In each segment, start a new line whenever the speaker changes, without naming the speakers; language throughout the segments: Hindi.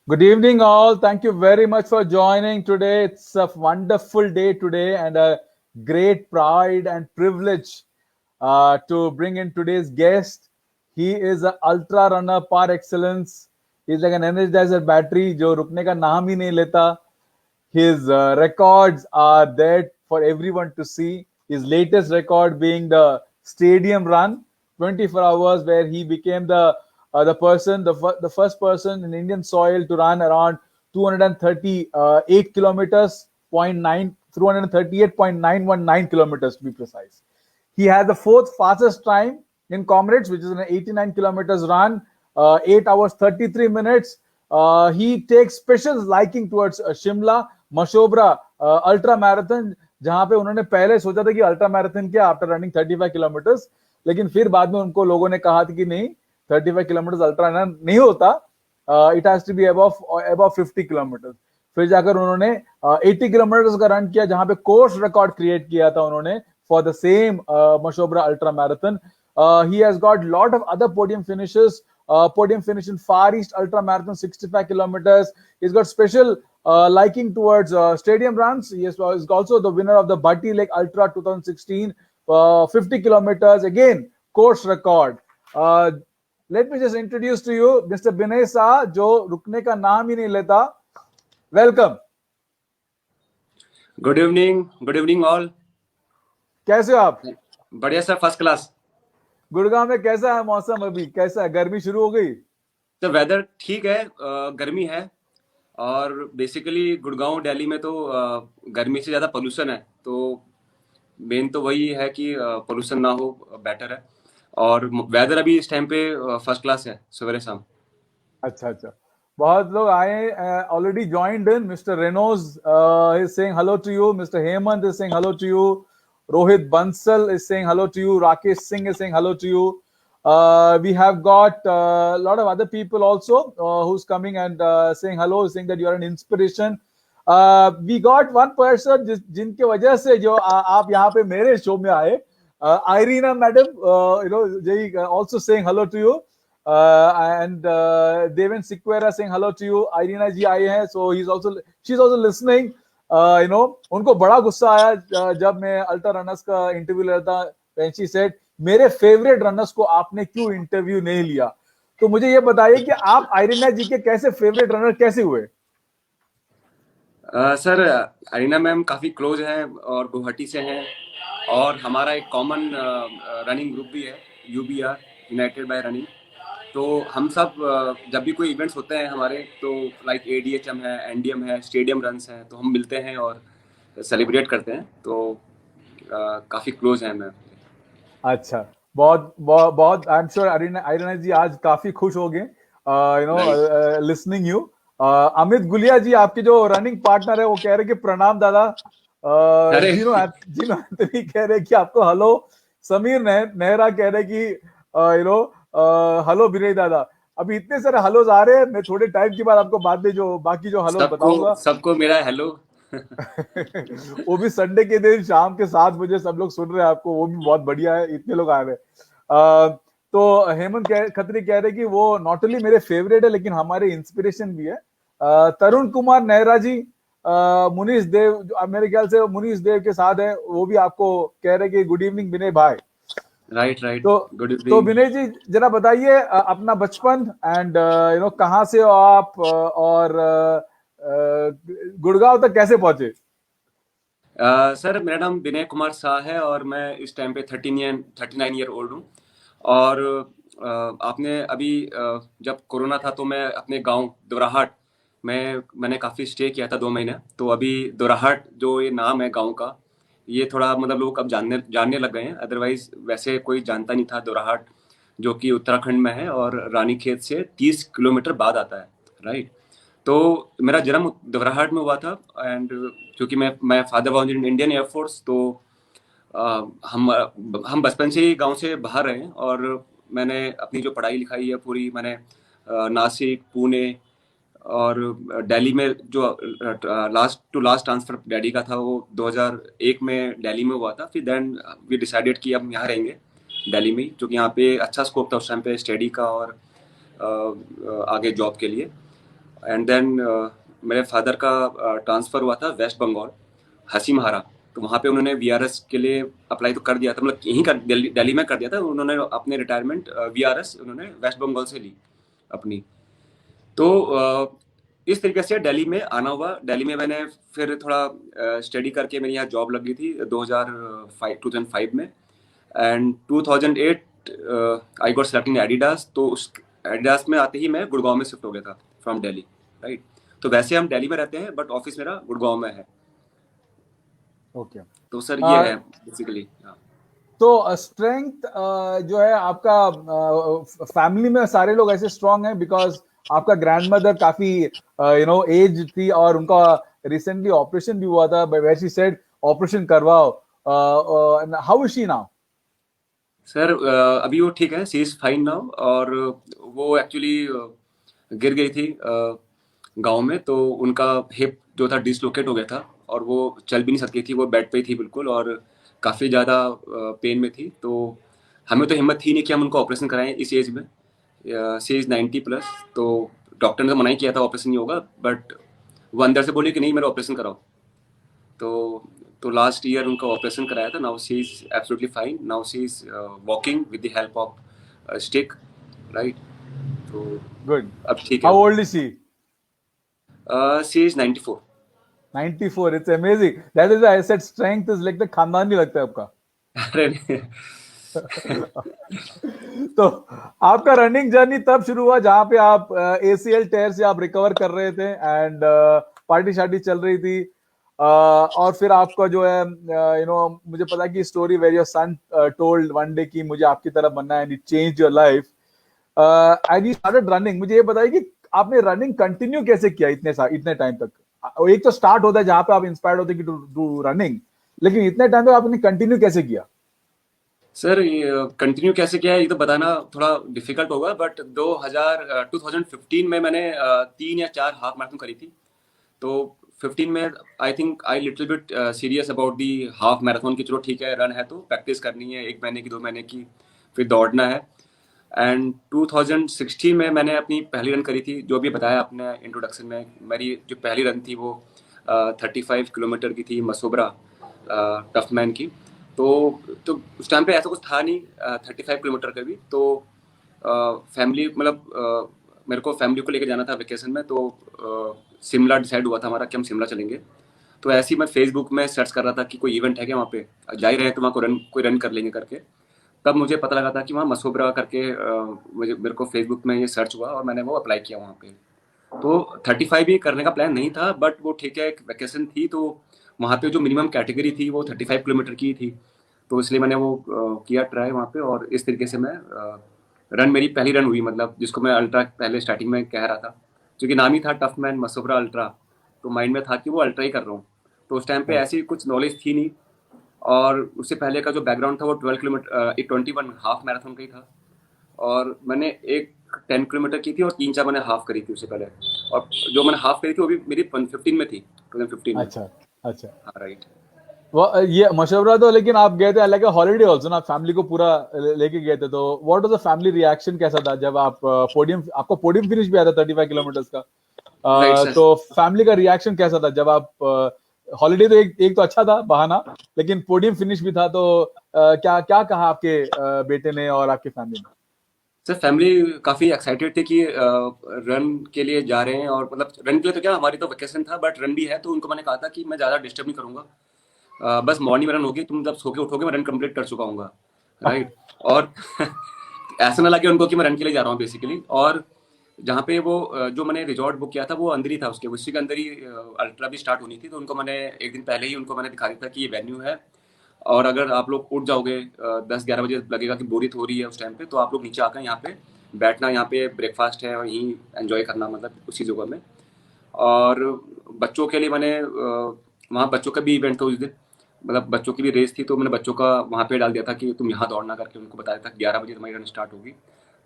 Good evening, all. Thank you very much for joining today. It's a wonderful day today and a great pride and privilege to bring in today's guest. He is an ultra runner par excellence. He's like an energizer battery जो रुकने का नाम ही नहीं लेता. His records are there for everyone to see. His latest record being the stadium run, 24 hours, where he became the first person in Indian soil to run around 238 kilometers, 238.919 kilometers to be precise. He has the fourth fastest time in Comrades, which is an 89 kilometers run, 8 hours 33 minutes. He takes special liking towards Shimla Mashobra ultra marathon, जहां पे उन्होंने पहले सोचा था कि अल्ट्रा मैराथन किया आफ्टर रनिंग 35 किलोमीटर्स, लेकिन फिर बाद में उनको लोगों ने कहा था कि नहीं, 35 किलोमीटर्स अल्ट्रा रन नहीं होता, it has to be above 50 kilometres. फिर जाकर उन्होंने 80 किलोमीटर्स का रन किया, जहां पे कोर्स रिकॉर्ड क्रिएट किया था उन्होंने for the same Mashobra ultra marathon. He has got lot of other podium finishes. Podium finish in Far East Ultra Marathon 65 kilometers. He's got special liking towards stadium runs. He is also the winner of the Bhatti Lake Ultra 2016, 50 kilometers. Again, course record. Let me just introduce to you Mr. Binay Shah, जो रुकने का नाम ही नहीं लेता. Welcome.
Good evening all.
कैसे हो आप?
बढ़िया सर, फर्स्ट क्लास.
गुड़गांव में कैसा है मौसम अभी? कैसा है? गर्मी शुरू हो गई?
तो वेदर ठीक है, गर्मी है, और बेसिकली गुड़गांव दिल्ली में तो गर्मी से ज़्यादा पोल्यूशन है, तो मेन तो वही है कि पोल्यूशन ना हो, बेटर है. और वेदर अभी इस टाइम पे फर्स्ट क्लास है, सवेरे शाम.
अच्छा. बहुत लोग आए, already joined in. Mister Renoj is saying hello to you. Mister Hemant is saying hello to you. Rohit Bansal is saying hello to you. Rakesh Singh is saying hello to you. We have got a lot of other people also who's coming and saying hello, saying that you are an inspiration. We got one person जिनके वजह से जो आप यहाँ पे मेरे शो में आए, Irina madam, Jay also saying hello to you. And Deven Sikwera saying hello to you. Irina ji आए हैं, so she's also listening. उनको बड़ा गुस्सा आया जब मैं अल्ट्रा रनर्स का इंटरव्यू ले रहा था. व्हेन शी सेड मेरे फेवरेट रनर्स को आपने क्यों इंटरव्यू नहीं लिया. तो मुझे ये बताइए कि आप आइरिना जी के कैसे फेवरेट रनर कैसे हुए?
सर, आइरिना मैम काफ़ी क्लोज हैं और गुवाहाटी से हैं, और हमारा एक कॉमन रनिंग ग्रुप भी है, UBR, यूनाइटेड बाय रनिंग. तो हम सब जब भी कोई इवेंट्स होते हैं हमारे, तो लाइक ADHM है, NDM है, स्टेडियम रन्स हैं, तो हम मिलते हैं और सेलिब्रेट करते हैं. तो काफ़ी क्लोज हैं मैं.
अच्छा, बहुत आई एम श्योर आइरिना जी आज काफी खुश हो गए लिसनिंग यू. अमित गुलिया जी, आपके जो रनिंग पार्टनर है, वो कह रहे कि प्रणाम दादा. जिनो एंथनी कह रहे कि आपको हेलो. समीर नेहरा कह रहे कि हेलो विनय दादा. अभी इतने सारे हेलोज आ रहे हैं, मैं थोड़े टाइम के बाद आपको बाद में जो बाकी जो हेलो बताऊंगा.
सबको मेरा हेलो.
वो भी संडे के दिन शाम के 7 बजे सब लोग सुन रहे हैं आपको, वो भी बहुत बढ़िया है, इतने लोग आ रहे हैं. तो हेमंत खत्री कह रहे कि वो नॉट ओनली मेरे फेवरेट है लेकिन हमारे इंस्पिरेशन भी है. तरुण कुमार नेहरा जी, मुनीष देव, मेरे ख्याल से मुनीष देव के साथ है, वो भी आपको कह रहे कि गुड इवनिंग विनय भाई.
राइट.
तो विनय जी जरा बताइए अपना बचपन एंड कहाँ से हो आप, और गुड़गांव तक कैसे पहुंचे?
सर, मेरा नाम विनय कुमार शाह है और मैं इस टाइम पे 39 ईयर ओल्ड हूँ. और आपने अभी जब कोरोना था तो मैं अपने गांव दोराहाट मैंने काफ़ी स्टे किया था 2 महीने. तो अभी दोराहाट जो ये नाम है गांव का, ये थोड़ा मतलब लोग अब जानने लग गए हैं. अदरवाइज वैसे कोई जानता नहीं था. दोराहाट जो कि उत्तराखंड में है और रानीखेत से 30 किलोमीटर बाद आता है, राइट. तो मेरा जन्म दोराहाट में हुआ था, एंड क्योंकि मैं father was in Indian air force, तो हम बचपन से ही गांव से बाहर रहे हैं. और मैंने अपनी जो पढ़ाई लिखाई है पूरी मैंने नासिक, पुणे और दिल्ली में, जो लास्ट ट्रांसफर डैडी का था वो 2001 में दिल्ली में हुआ था. फिर देन वी डिसाइडेड कि अब यहाँ रहेंगे दिल्ली में, क्योंकि यहाँ पे अच्छा स्कोप था उस टाइम पे स्टडी का और आगे जॉब के लिए. एंड देन मेरे फादर का ट्रांसफ़र हुआ था वेस्ट बंगाल, हसीमहारा। तो वहाँ पे उन्होंने वीआरएस के लिए अप्लाई तो कर दिया था, मतलब यहीं कर दिल्ली दिल्ली में कर दिया था उन्होंने। अपने रिटायरमेंट वीआरएस उन्होंने वेस्ट बंगाल से ली अपनी। तो इस तरीके से दिल्ली में आना हुआ। दिल्ली में मैंने फिर थोड़ा स्टडी करके मेरी यहाँ जॉब लग गई थी 2005 में। And 2008 I got select in Adidas. तो उस एडिडास में आते ही मैं गुड़गांव में शिफ्ट हो गया था फ्रॉम दिल्ली, राइट। तो वैसे हम दिल्ली में रहते हैं बट ऑफिस मेरा गुड़गांव में है।
ओके।
तो सर ये है बेसिकली।
तो स्ट्रेंथ जो है आपका, फैमिली में सारे लोग ऐसे स्ट्रांग हैं बिकॉज आपका ग्रैंडमदर काफी एज थी और उनका रिसेंटली ऑपरेशन भी हुआ था, वेयर शी सेड ऑपरेशन करवाओ। How is she now?
Sir अभी वो ठीक है, सी इज फाइन नाउ। और वो एक्चुअली गिर गई थी गांव में, तो उनका हिप जो था डिसलोकेट हो गया था और वो चल भी नहीं सकती थी, वो बेड पे ही थी बिल्कुल और काफ़ी ज़्यादा पेन में थी। तो हमें तो हिम्मत थी नहीं कि हम उनको ऑपरेशन कराएं इस एज में। सी इज 90+। तो डॉक्टर ने तो मना ही किया था ऑपरेशन नहीं होगा, बट वो अंदर से बोली कि नहीं मेरा ऑपरेशन कराओ। तो लास्ट ईयर उनका ऑपरेशन कराया था। Now she is absolutely fine. Now she is walking with the help of stick, right. तो
गुड।
अब ठीक है
हाउ
वो।
Old is she?
She is 94।
94, it's amazing. That is I said strength is like the खानदानी लगता है आपका।
अरे नहीं।
तो आपका रनिंग जर्नी तब शुरू हुआ जहां पे आप एसीएल टेयर से आप रिकवर कर रहे थे एंड पार्टी शार्टी चल रही थी। और फिर आपका जो है मुझे पता है कि story where your son told one day कि मुझे आपकी तरह बनना है and it change your life and you started running. मुझे ये बताइए कि आपने रनिंग कंटिन्यू कैसे किया इतने टाइम तक? एक तो स्टार्ट होता है जहां पे आप इंस्पायर्ड होते हैं कि टू रनिंग, लेकिन इतने टाइम तक आपने कंटिन्यू कैसे किया?
सर ये कंटिन्यू कैसे किया है ये तो बताना थोड़ा डिफिकल्ट होगा, बट 2015 में मैंने 3 या 4 हाफ मैराथन करी थी। तो 15 में I think I little bit serious about the half marathon की। चलो ठीक है, रन है तो प्रैक्टिस करनी है 1 महीने की 2 महीने की, फिर दौड़ना है। एंड 2016 में मैंने अपनी पहली रन करी थी, जो भी बताया आपने इंट्रोडक्शन में। मेरी जो पहली रन थी वो 35 किलोमीटर की थी, मसोबरा टफमैन की। तो उस टाइम पे ऐसा कुछ था नहीं 35 किलोमीटर का भी। तो फैमिली मतलब मेरे को फैमिली को लेकर जाना था वेकेशन में। तो शिमला डिसाइड हुआ था हमारा कि हम शिमला चलेंगे। तो ऐसे ही मैं फेसबुक में सर्च कर रहा था कि कोई इवेंट है क्या वहाँ पे, जा ही रहे हैं तो वहाँ कोई रन कर लेंगे करके। तब मुझे पता लगा था कि वहाँ मसोबरा करके मेरे को फेसबुक में ये सर्च हुआ और मैंने वो अप्लाई किया वहाँ पे। तो 35 भी करने का प्लान नहीं था, बट वो ठीक है एक वैकेशन थी। तो वहाँ पे जो मिनिमम कैटेगरी थी वो 35 किलोमीटर की थी। तो इसलिए मैंने वो किया ट्राई वहाँ पे। और इस तरीके से मैं रन, मेरी पहली रन हुई, मतलब जिसको मैं अल्ट्रा पहले स्टार्टिंग में कह रहा था, क्योंकि नाम ही था टफ मैन मसोबरा अल्ट्रा। तो माइंड में था कि वो अल्ट्रा ही कर रहा हूँ। तो उस टाइम पे ऐसी कुछ नॉलेज थी नहीं। और उससे पहले का जो बैकग्राउंड था वो 12 किलोमीटर 21 हाफ मैराथन का ही था। और मैंने एक 10 किलोमीटर की थी और 3-4 मैंने हाफ करी थी उससे पहले। और जो मैंने हाफ करी थी वो भी मेरी 15 में थी, 2015 में।
अच्छा, अच्छा।
हाँ राइट।
ये मशवरा तो, लेकिन आप गए थे लाइक हॉलीडे ऑल्सो ना, फैमिली को पूरा लेके गए थे। तो what was the family reaction, कैसा था जब आप आपको पोडियम फिनिश भी आया था 35 किलोमीटर का?
Right sir.
तो फैमिली का रिएक्शन कैसा था जब आप हॉलीडे तो एक तो अच्छा था बहाना, लेकिन पोडियम फिनिश भी था। तो क्या क्या कहा आपके बेटे ने और आपकी फैमिली ने?
सर फैमिली काफ़ी एक्साइटेड थी कि रन के लिए जा रहे हैं। और मतलब रन के लिए तो क्या, हमारी तो वेकेशन था बट रन भी है। तो उनको मैंने कहा था कि मैं ज़्यादा डिस्टर्ब नहीं करूँगा, बस मॉर्निंग में रन होगी, तुम जब सो के उठोगे मैं रन कंप्लीट कर चुका हूँ, राइट। और ऐसा ना लगे उनको कि मैं रन के लिए जा रहा हूँ बेसिकली। और जहाँ पे वो जो मैंने रिजॉर्ट बुक किया था वो अंदर ही था, उसके उसी के अंदर ही अल्ट्रा भी स्टार्ट होनी थी। तो उनको मैंने एक दिन पहले ही उनको मैंने दिखा दिया था कि ये वेन्यू है, और अगर आप लोग उठ जाओगे 10-11 बजे, लगेगा कि बोरियत हो रही है उस टाइम पे, तो आप लोग नीचे आकर यहाँ पे बैठना, यहाँ पे ब्रेकफास्ट है और यहीं एंजॉय करना, मतलब उसी जगह में। और बच्चों के लिए मैंने वहाँ बच्चों का भी इवेंट था उस दिन, मतलब बच्चों की भी रेस थी। तो मैंने बच्चों का वहाँ पे डाल दिया था कि तुम यहाँ दौड़ना करके, उनको बताया था कि 11 बजे तुम्हारी रन स्टार्ट होगी।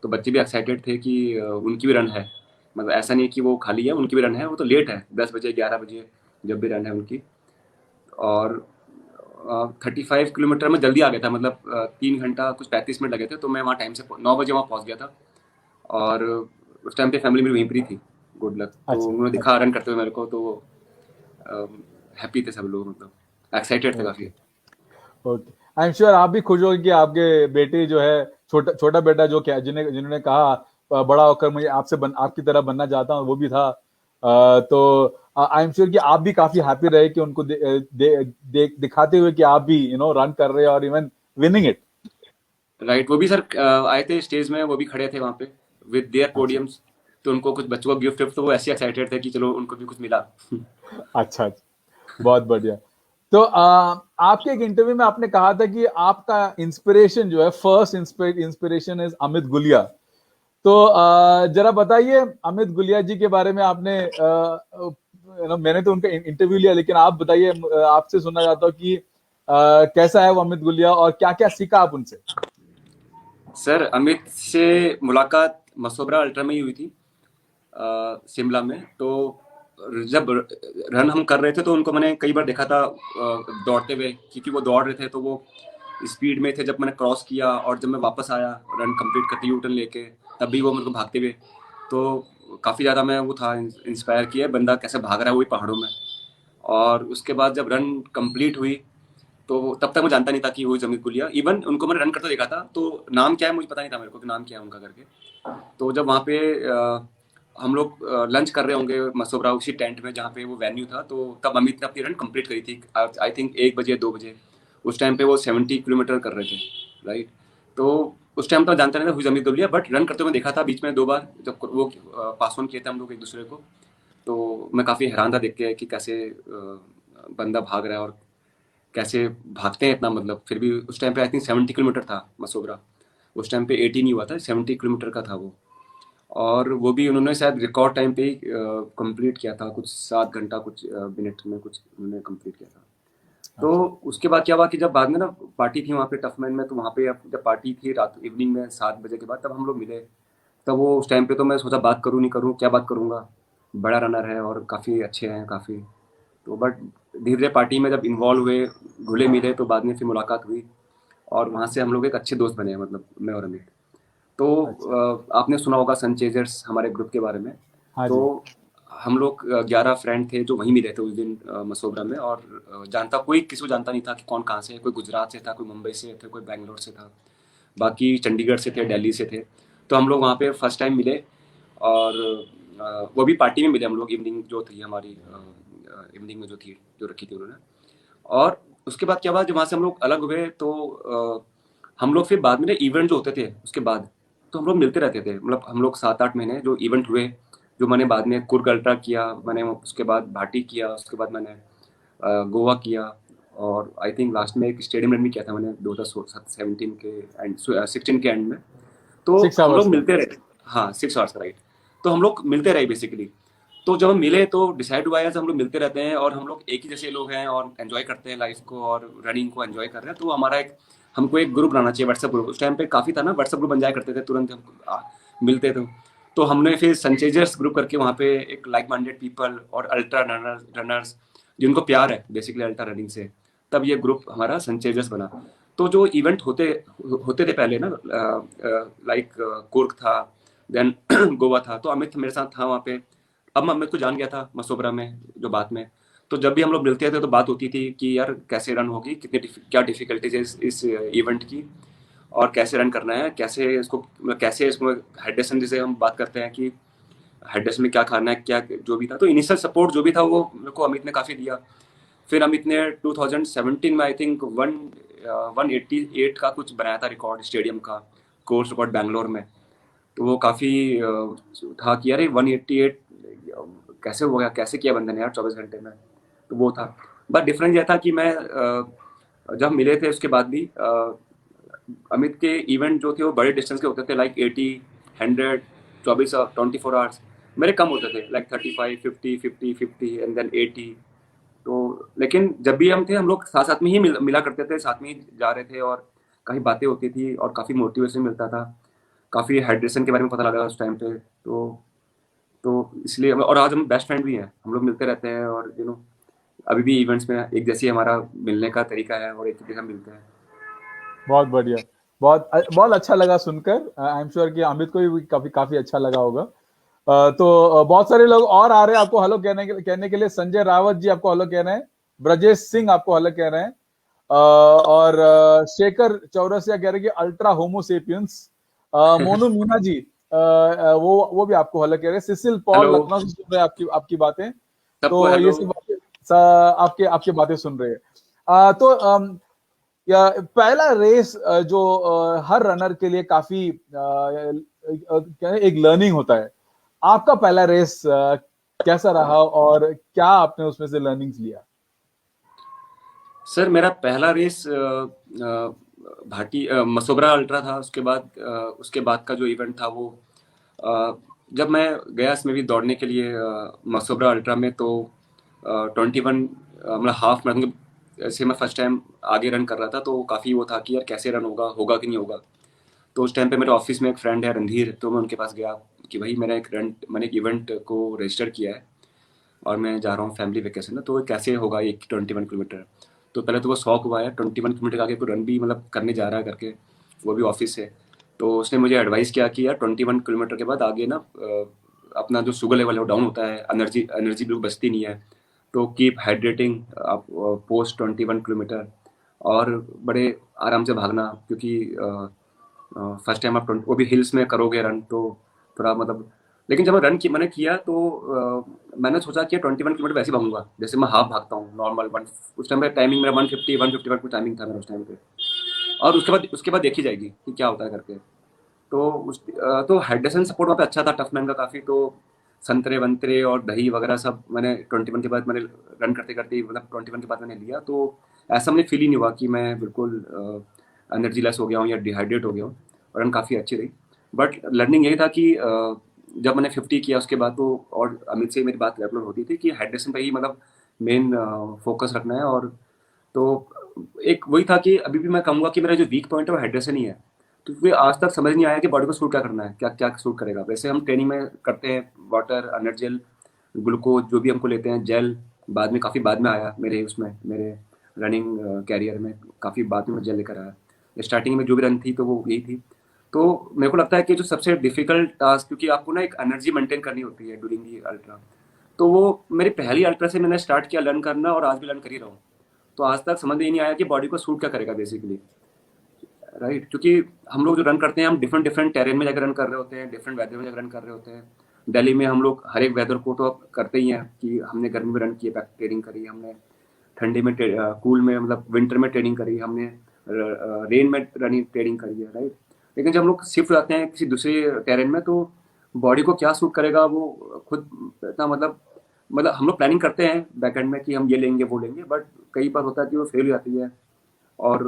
तो बच्चे भी एक्साइटेड थे कि उनकी भी रन है, मतलब ऐसा नहीं है कि वो खाली है, उनकी भी रन है। वो तो लेट है, 10 बजे 11 बजे जब भी रन है उनकी। और 35 किलोमीटर में जल्दी आ गया था, मतलब 3 घंटा कुछ 35 मिनट लगे थे। तो मैं वहाँ टाइम से 9 बजे वहाँ पहुँच गया था। और उस टाइम पे फैमिली मेरी वहीं पर ही थी, गुड लक। तो
अच्छा
उन्होंने
अच्छा।
दिखा रन करते हुए मेरे को, तो हैप्पी थे सब लोग, मतलब एक्साइटेड थे
ओके
काफी।
ओके। आई एम श्योर आप भी खुश हो कि आपके बेटे जो है, छोटा छोटा बेटा जो क्या जिन्होंने कहा बड़ा होकर मुझे आपकी तरह बनना चाहता हूँ, वो भी था। तो आई एम श्योर कि आप भी काफी हैप्पी रहे कि उनको दिखाते हुए कि आप भी रन कर रहे हैं और इवन विनिंग इट।
राइट, वो भी सर आए थे स्टेज में, वो भी खड़े थे वहां पे विद देयर
अच्छा
पोडियम्स। तो उनको कुछ बच्चों को गिफ्ट विफ्ट, तो वो ऐसे एक्साइटेड थे कि चलो उनको भी कुछ मिला।
अच्छा अच्छा, बहुत बढ़िया। तो आपके एक इंटरव्यू में आपने कहा था कि आपका इंस्पिरेशन जो है, first inspiration is Amit Gulia. तो जरा बताइए अमित गुलिया जी के बारे में। आपने मैंने तो उनका इंटरव्यू लिया, लेकिन आप बताइए, आपसे सुनना चाहता हूँ कि कैसा है वो अमित गुलिया और क्या क्या सीखा आप उनसे।
सर अमित से मुलाकात मसोबरा अल्ट्रा में ही हुई थी, शिमला में। तो जब रन हम कर रहे थे तो उनको मैंने कई बार देखा था दौड़ते हुए, क्योंकि वो दौड़ रहे थे तो वो स्पीड में थे जब मैंने क्रॉस किया, और जब मैं वापस आया रन कंप्लीट करते यू टर्न लेके, तब भी वो मेरे को भागते हुए। तो काफ़ी ज़्यादा मैं वो था इंस्पायर किया, बंदा कैसे भाग रहा है वही पहाड़ों में। और उसके बाद जब रन कंप्लीट हुई, तो तब तक मैं जानता नहीं था कि वो जमीत गुलिया, इवन उनको मैंने रन करते देखा था, तो नाम क्या है मुझे पता नहीं था मेरे को कि नाम क्या है उनका करके। तो जब वहाँ पे हम लोग लंच कर रहे होंगे मसोबरा उसी टेंट में जहाँ पे वो वेन्यू था, तो तब अमित ने अपनी रन कंप्लीट करी थी, आई थिंक 1 बजे 2 बजे। उस टाइम पे वो 70 किलोमीटर कर रहे थे, राइट। तो उस टाइम तो जानता नहीं था हुई अमित गुलिया, बट रन करते हुए देखा था बीच में 2 बार, जब वो पास ऑन किए थे हम लोग एक दूसरे को। तो मैं काफ़ी हैरान था देख के कि कैसे बंदा भाग रहा है, और कैसे भागते हैं इतना, मतलब फिर भी उस टाइम पे आई थिंक 70 किलोमीटर था मसोबरा। उस टाइम पे 18 ही हुआ था, 70 किलोमीटर का था वो। और वो भी उन्होंने शायद रिकॉर्ड टाइम पे ही कंप्लीट किया था, कुछ 7 घंटा कुछ मिनट में कुछ उन्होंने कंप्लीट किया था। तो
अच्छा
उसके बाद क्या हुआ कि जब बाद में ना पार्टी थी वहाँ पे टफमैन में, तो वहाँ पे जब पार्टी थी रात इवनिंग में 7 बजे के बाद, तब हम लोग मिले। तब वो उस टाइम पे तो मैं सोचा बात करूँ नहीं करूँ, क्या बात करूँगा, बड़ा रनर है और काफ़ी अच्छे हैं काफ़ी। तो बट धीरे धीरे पार्टी में जब इन्वॉल्व हुए, घुले मिले, तो बाद में फिर मुलाकात हुई, और वहाँ से हम लोग एक अच्छे दोस्त बने, मतलब मैं और अमित। तो
अच्छा।
आपने सुना होगा सनचेजर्स हमारे ग्रुप के बारे में।
हाँ
तो
जी।
हम लोग 11 फ्रेंड थे जो वहीं मिले थे उस दिन मसोबरा में। और जानता कोई किसी को जानता नहीं था कि कौन कहाँ से है, कोई गुजरात से था, कोई मुंबई से थे, कोई बैंगलोर से था, बाकी चंडीगढ़ से थे, दिल्ली से थे। तो हम लोग वहाँ पे फर्स्ट टाइम मिले, और वो भी पार्टी में मिले हम लोग, इवनिंग जो थी हमारी, इवनिंग में जो थी जो रखी थी उन्होंने। और उसके बाद क्या हुआ, जब वहाँ से हम लोग अलग हुए, तो हम लोग फिर बाद में इवेंट जो होते थे उसके बाद, तो हम लोग मिलते रहते थे। मतलब हम लोग 7-8 महीने जो इवेंट हुए, जो मैंने बाद में कुर्ग अल्ट्रा किया, मैंने उसके बाद भाटी किया, उसके बाद मैंने गोवा किया, और आई थिंक लास्ट में एक स्टेडियम रन भी किया था मैंने 2017 के एंड 16 के एंड में। तो
सिक्स
हम
आवर्स
लोग
का।
मिलते रहे। हाँ, 6 आवर्स, राइट। तो हम लोग मिलते रहे बेसिकली। तो जब हम मिले तो डिसाइड हुआ यार हम लोग मिलते रहते हैं, और हम लोग एक ही जैसे लोग हैं और एंजॉय करते हैं लाइफ को, और रनिंग को एंजॉय कर रहे हैं, तो हमारा एक हमको एक ग्रुप बनाना चाहिए, व्हाट्सएप ग्रुप। उस टाइम पे काफ़ी था ना, व्हाट्सएप ग्रुप बन जाया करते थे तुरंत हम मिलते थे। तो हमने फिर सनचेजर्स ग्रुप करके वहाँ पे एक लाइक माइंडेड पीपल और अल्ट्रा रनर्स जिनको प्यार है बेसिकली अल्ट्रा रनिंग से, तब ये ग्रुप हमारा सनचेजर्स बना। तो जो इवेंट होते होते थे पहले ना, लाइक कुर्ग था, देन गोवा था, तो अमित मेरे साथ था वहाँ पे। अब मैं अमित को जान गया था मसोबरा में जो बात में। तो जब भी हम लोग मिलते थे तो बात होती थी कि यार कैसे रन होगी, क्या डिफिकल्टीज है इस इवेंट की, और कैसे रन करना है, कैसे इसको, मतलब कैसे इसको हाइड्रेशन, जैसे हम बात करते हैं कि हाइड्रेशन में क्या खाना है, क्या जो भी था। तो इनिशियल सपोर्ट जो भी था वो मेरे को अमित ने काफ़ी दिया। फिर अमित ने 2017 में आई थिंक 188 का कुछ बनाया था रिकॉर्ड स्टेडियम का, कोर्स रिकॉर्ड बैंगलोर में। तो वो काफ़ी था कि अरे 188 कैसे हो गया, कैसे किया बंदे ने यार 24 घंटे में। तो वो था। बट डिफरेंस यह था कि मैं जब मिले थे उसके बाद भी अमित के इवेंट जो थे वो बड़े डिस्टेंस के होते थे, लाइक 80, 100, 24 आवर्स। मेरे कम होते थे, लाइक 35, 50 एंड देन 80। तो लेकिन जब भी हम थे हम लोग साथ साथ में ही मिला करते थे, साथ में ही जा रहे थे, और काफ़ी बातें होती थी और काफ़ी मोटिवेशन मिलता था, काफ़ी हाइड्रेशन के बारे में पता लगा उस टाइम पे। तो इसलिए, और आज हम बेस्ट फ्रेंड भी हैं, हम लोग मिलते रहते हैं, और अभी भी इवेंट्स में एक जैसे हमारा मिलने का तरीका है, और एक तरीके से मिलते हैं।
बहुत बढ़िया। बहुत बहुत अच्छा लगा सुनकर। आई एम श्योर कि अमित को भी काफी काफी अच्छा लगा होगा। तो बहुत सारे लोग और आ रहे हैं आपको हेलो कहने के लिए। संजय रावत जी आपको हेलो कह रहे हैं, ब्रजेश सिंह आपको हेलो कह रहे हैं, और शेखर चौरसिया कह रहे हैं कि अल्ट्रा होमोसेपियंस। मोनू मीना जी वो भी आपको हेलो कह रहे हैं। सिसिल पॉल
हेलो
लखनऊ से सुन रहे हैं आपकी आपकी बातें।
सबको
तो ये
हेलो।
सब बातें आपके आपकी बातें सुन रहे हैं। तो या पहला रेस जो हर रनर के लिए काफी एक लर्निंग होता है। आपका पहला रेस कैसा रहा और क्या आपने उसमें से लर्निंग्स लिया?
सर मेरा पहला रेस मसोबरा अल्ट्रा था। उसके बाद का जो इवेंट था वो जब मैं गया इसमें भी दौड़ने के लिए मसोबरा अल्ट्रा में, तो 21 मतलब हाफ मैराथन ऐसे मैं फर्स्ट टाइम आगे रन कर रहा था, तो काफ़ी वो था कि यार कैसे रन होगा होगा कि नहीं होगा। तो उस टाइम पे मेरे ऑफिस में एक फ्रेंड है रणधीर, तो मैं उनके पास गया कि भाई मैंने एक इवेंट को रजिस्टर किया है और मैं जा रहा हूँ फैमिली वेकेशन में, तो ये कैसे होगा ये 21 किलोमीटर। तो पहले तो वो शौक हुआ है 21 किलोमीटर आगे कोई रन भी मतलब करने जा रहा है करके, वो भी ऑफिस से। तो उसने मुझे एडवाइस किया कि यार 21 किलोमीटर के बाद आगे ना अपना जो शुगर लेवल है वो डाउन होता है, एनर्जी एनर्जी बिल्कुल बचती नहीं है। तो कीप हाइड्रेटिंग आप पोस्ट 21 किलोमीटर, और बड़े आराम से भागना, क्योंकि फर्स्ट टाइम आप 20 वो भी हिल्स में करोगे रन, तो थोड़ा मतलब। लेकिन जब मैंने किया तो मैंने सोचा कि 21 किलोमीटर वैसे ही भागूंगा जैसे मैं हाफ भागता हूँ नॉर्मल वन। उस टाइम पे टाइमिंग मेरा 150 कुछ टाइमिंग था मेरा उस टाइम पे। और उसके बाद देखी जाएगी कि क्या होता है करके। तो तो हाइड्रेशन सपोर्ट वहाँ पे अच्छा था टफमैन का काफ़ी। तो संतरे वंतरे और दही वगैरह सब मैंने 21 के बाद मैंने रन करते करते मतलब 21 के बाद मैंने लिया। तो ऐसा मुझे फील ही नहीं हुआ कि मैं बिल्कुल एनर्जी लेस हो गया हूँ या डिहाइड्रेट हो गया हूँ। और रन काफ़ी अच्छी रही। बट लर्निंग यही था कि जब मैंने 50 किया उसके बाद तो, और अमित से मेरी बात रेगुलर होती थी कि हाइड्रेशन पे ही मतलब मेन फोकस रखना है। और तो एक वही था कि अभी भी मैं कहूँगा कि मेरा जो वीक पॉइंट है वो हाइड्रेशन ही है। तो क्योंकि आज तक समझ नहीं आया कि बॉडी को सूट क्या करना है, क्या क्या सूट करेगा। वैसे हम ट्रेनिंग में करते हैं वाटर, एनर्जेल, ग्लूकोज जो भी हमको लेते हैं, जेल बाद में काफ़ी बाद में आया मेरे रनिंग कैरियर में। काफ़ी बाद में मैं जेल लेकर आया। स्टार्टिंग में जो भी रन थी तो वो यही थी। तो मेरे को लगता है कि जो सबसे डिफिकल्ट टास्क, क्योंकि आपको ना एक एनर्जी मेंटेन करनी होती है ड्यूरिंग दी अल्ट्रा। तो वो मेरी पहली अल्ट्रा से मैंने स्टार्ट किया लर्न करना, और आज भी लर्न कर ही रहा हूँ। तो आज तक समझ ही नहीं आया कि बॉडी को सूट क्या करेगा बेसिकली, राइट। क्योंकि हम लोग जो रन करते हैं हम डिफरेंट डिफरेंट टेरेन में जाकर रन कर रहे होते हैं, डिफरेंट वेदर में जाकर रन कर रहे होते हैं। दिल्ली में हम लोग हर एक वेदर को तो करते ही हैं कि हमने गर्मी में रन किए, बैक ट्रेनिंग करी हमने, ठंडी में कूल में मतलब विंटर में ट्रेनिंग करी हमने, रेन में रनिंग ट्रेनिंग करी है, राइट। लेकिन जब हम लोग शिफ्ट हो जाते हैं किसी दूसरे टेरेन में, तो बॉडी को क्या सूट करेगा वो खुद इतना मतलब हम लोग प्लानिंग करते हैं बैकएंड में कि हम ये लेंगे वो लेंगे, बट कई बार होता है कि वो फेल हो जाती है और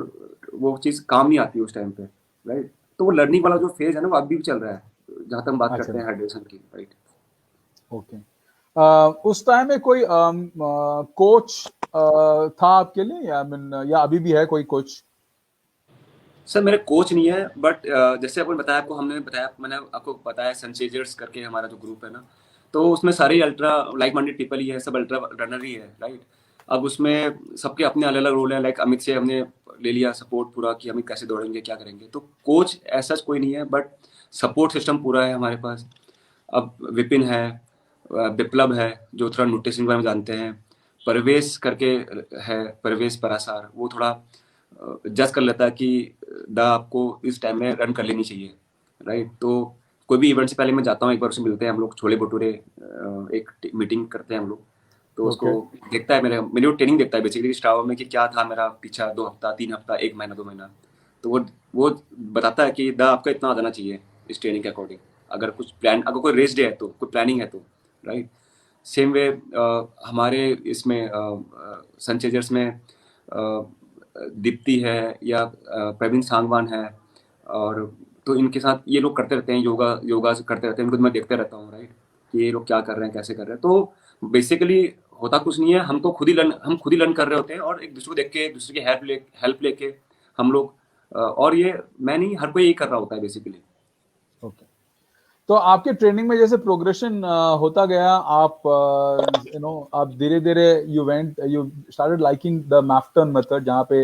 वो चीज़ काम नहीं आती उस टाइम पे, राइट। तो वो लर्निंग वाला जो फेज है ना वो अभी भी चल रहा है, जहाँ तक हम बात
अच्छा,
करते हैं हाइड्रेशन की, राइट।
ओके। उस टाइम में कोई कोच था आपके लिए, या या अभी भी है कोई कोच?
सर मेरे कोच नहीं है, बट जैसे आपको बताया, मैंने आपको बताया सनचेजर्स करके हमारा जो ग्रुप है ना, तो उसमें सारे अल्ट्रा लाइक माइंडेड पीपल ही है, सब अल्ट्रा रनर ही है, राइट। अब उसमें सबके अपने अलग अलग रोल हैं। लाइक अमित से हमने ले लिया सपोर्ट पूरा कि हम कैसे दौड़ेंगे क्या करेंगे। तो कोच ऐसा कोई नहीं है, बट सपोर्ट सिस्टम पूरा है हमारे पास। अब विपिन है, बिप्लब है जो थोड़ा न्यूट्रिशन के बारे में जानते हैं, परवेश करके है, परवेश परासार, वो थोड़ा जज कर लेता है कि दा आपको इस टाइम में रन कर लेनी चाहिए, राइट। तो कोई भी इवेंट से पहले मैं जाता हूँ, एक बार उससे मिलते हैं हम लोग, छोले भटूरे एक मीटिंग करते हैं हम लोग। तो उसको
ओके।
देखता है, मेरी वो ट्रेनिंग देखता है बेसिकली स्ट्रावा में कि क्या था मेरा पीछा 2 हफ्ता 3 हफ्ता 1 महीना 2 महीना। तो वो बताता है कि दा आपका इतना आ जाना चाहिए इस ट्रेनिंग के अकॉर्डिंग। अगर कोई रेस डे है तो, कोई प्लानिंग है तो, राइट। सेम वे हमारे इसमें सनचेजर्स में दीप्ति है या प्रवीण सांगवान है, और तो इनके साथ ये लोग करते रहते हैं, योगा योगा से करते रहते हैं, इनको तो मैं देखते रहता हूँ, राइट, कि ये लोग क्या कर रहे हैं कैसे कर रहे हैं। तो बेसिकली होता कुछ नहीं है, हम खुद ही लर्न कर रहे होते हैं, और एक दूसरे को देख के दूसरे की हेल्प लेके हम लोग और ये मैं नहीं, हर कोई यही कर रहा होता है बेसिकली।
ओके। तो आपके ट्रेनिंग में जैसे प्रोग्रेशन होता गया, आप आप धीरे धीरे you started liking the Maffetone method, जहाँ पे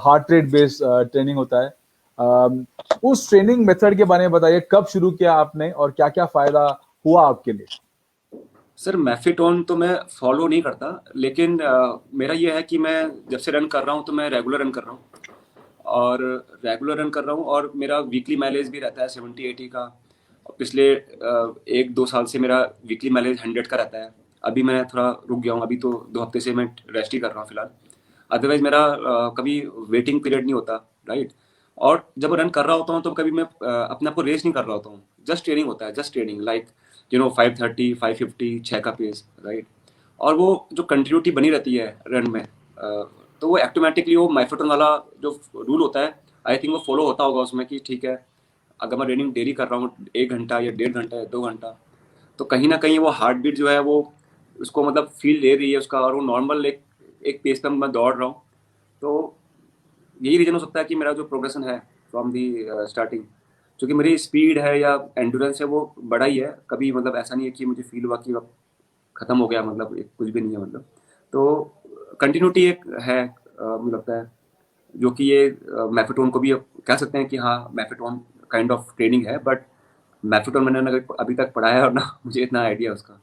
हार्ट रेट बेस्ड ट्रेनिंग होता है। उस ट्रेनिंग मेथड के बारे में बताइए, कब शुरू किया आपने और क्या क्या फायदा हुआ आपके लिए?
सर मैफिटोन तो मैं फॉलो नहीं करता, लेकिन मेरा ये है कि मैं जब से रन कर रहा हूँ तो मैं रेगुलर रन कर रहा हूँ, और रेगुलर रन कर रहा हूँ, और मेरा वीकली माइलेज भी रहता है 70-80 का। और पिछले 1-2 साल से मेरा वीकली माइलेज 100 का रहता है। अभी मैं थोड़ा रुक गया हूँ, अभी तो 2 हफ्ते से मैं रेस्ट ही कर रहा हूँ फिलहाल। अदरवाइज मेरा कभी वेटिंग पीरियड नहीं होता, राइट। और जब रन कर रहा होता हूँ तो कभी मैं अपने आप को रेस नहीं कर रहा होता हूँ, जस्ट ट्रेनिंग होता है, जस्ट ट्रेनिंग, लाइक 530, 550, 6 का पेस, राइट। और वो जो कंटिन्यूटी बनी रहती है रन में, तो वो ऑटोमेटिकली वो माइफोटन वाला जो रूल होता है, आई थिंक वो फॉलो होता होगा उसमें, कि ठीक है अगर मैं रनिंग डेली कर रहा हूँ 1 घंटा या 1.5 घंटा या 2 घंटा, तो कहीं ना कहीं वो हार्ट बीट जो है वो उसको मतलब फील ले रही है उसका, और वो नॉर्मल एक एक पेस पे मैं दौड़ रहा हूँ। तो यही रीजन हो सकता है कि मेरा जो प्रोग्रेशन है फ्रॉम दी स्टार्टिंग, क्योंकि मेरी स्पीड है या एंडुरेंस है वो बड़ा ही है, कभी मतलब ऐसा नहीं है कि मुझे फील हुआ कि अब खत्म हो गया, मतलब कुछ भी नहीं है मतलब। तो कंटिन्यूटी एक है, मुझे लगता है, जो कि ये मैफेटोन को भी कह सकते हैं कि हाँ मैफेटोन काइंड ऑफ ट्रेनिंग है, बट मैफेटोन मैंने ना अभी तक पढ़ा है और ना मुझे इतना आइडिया उसका।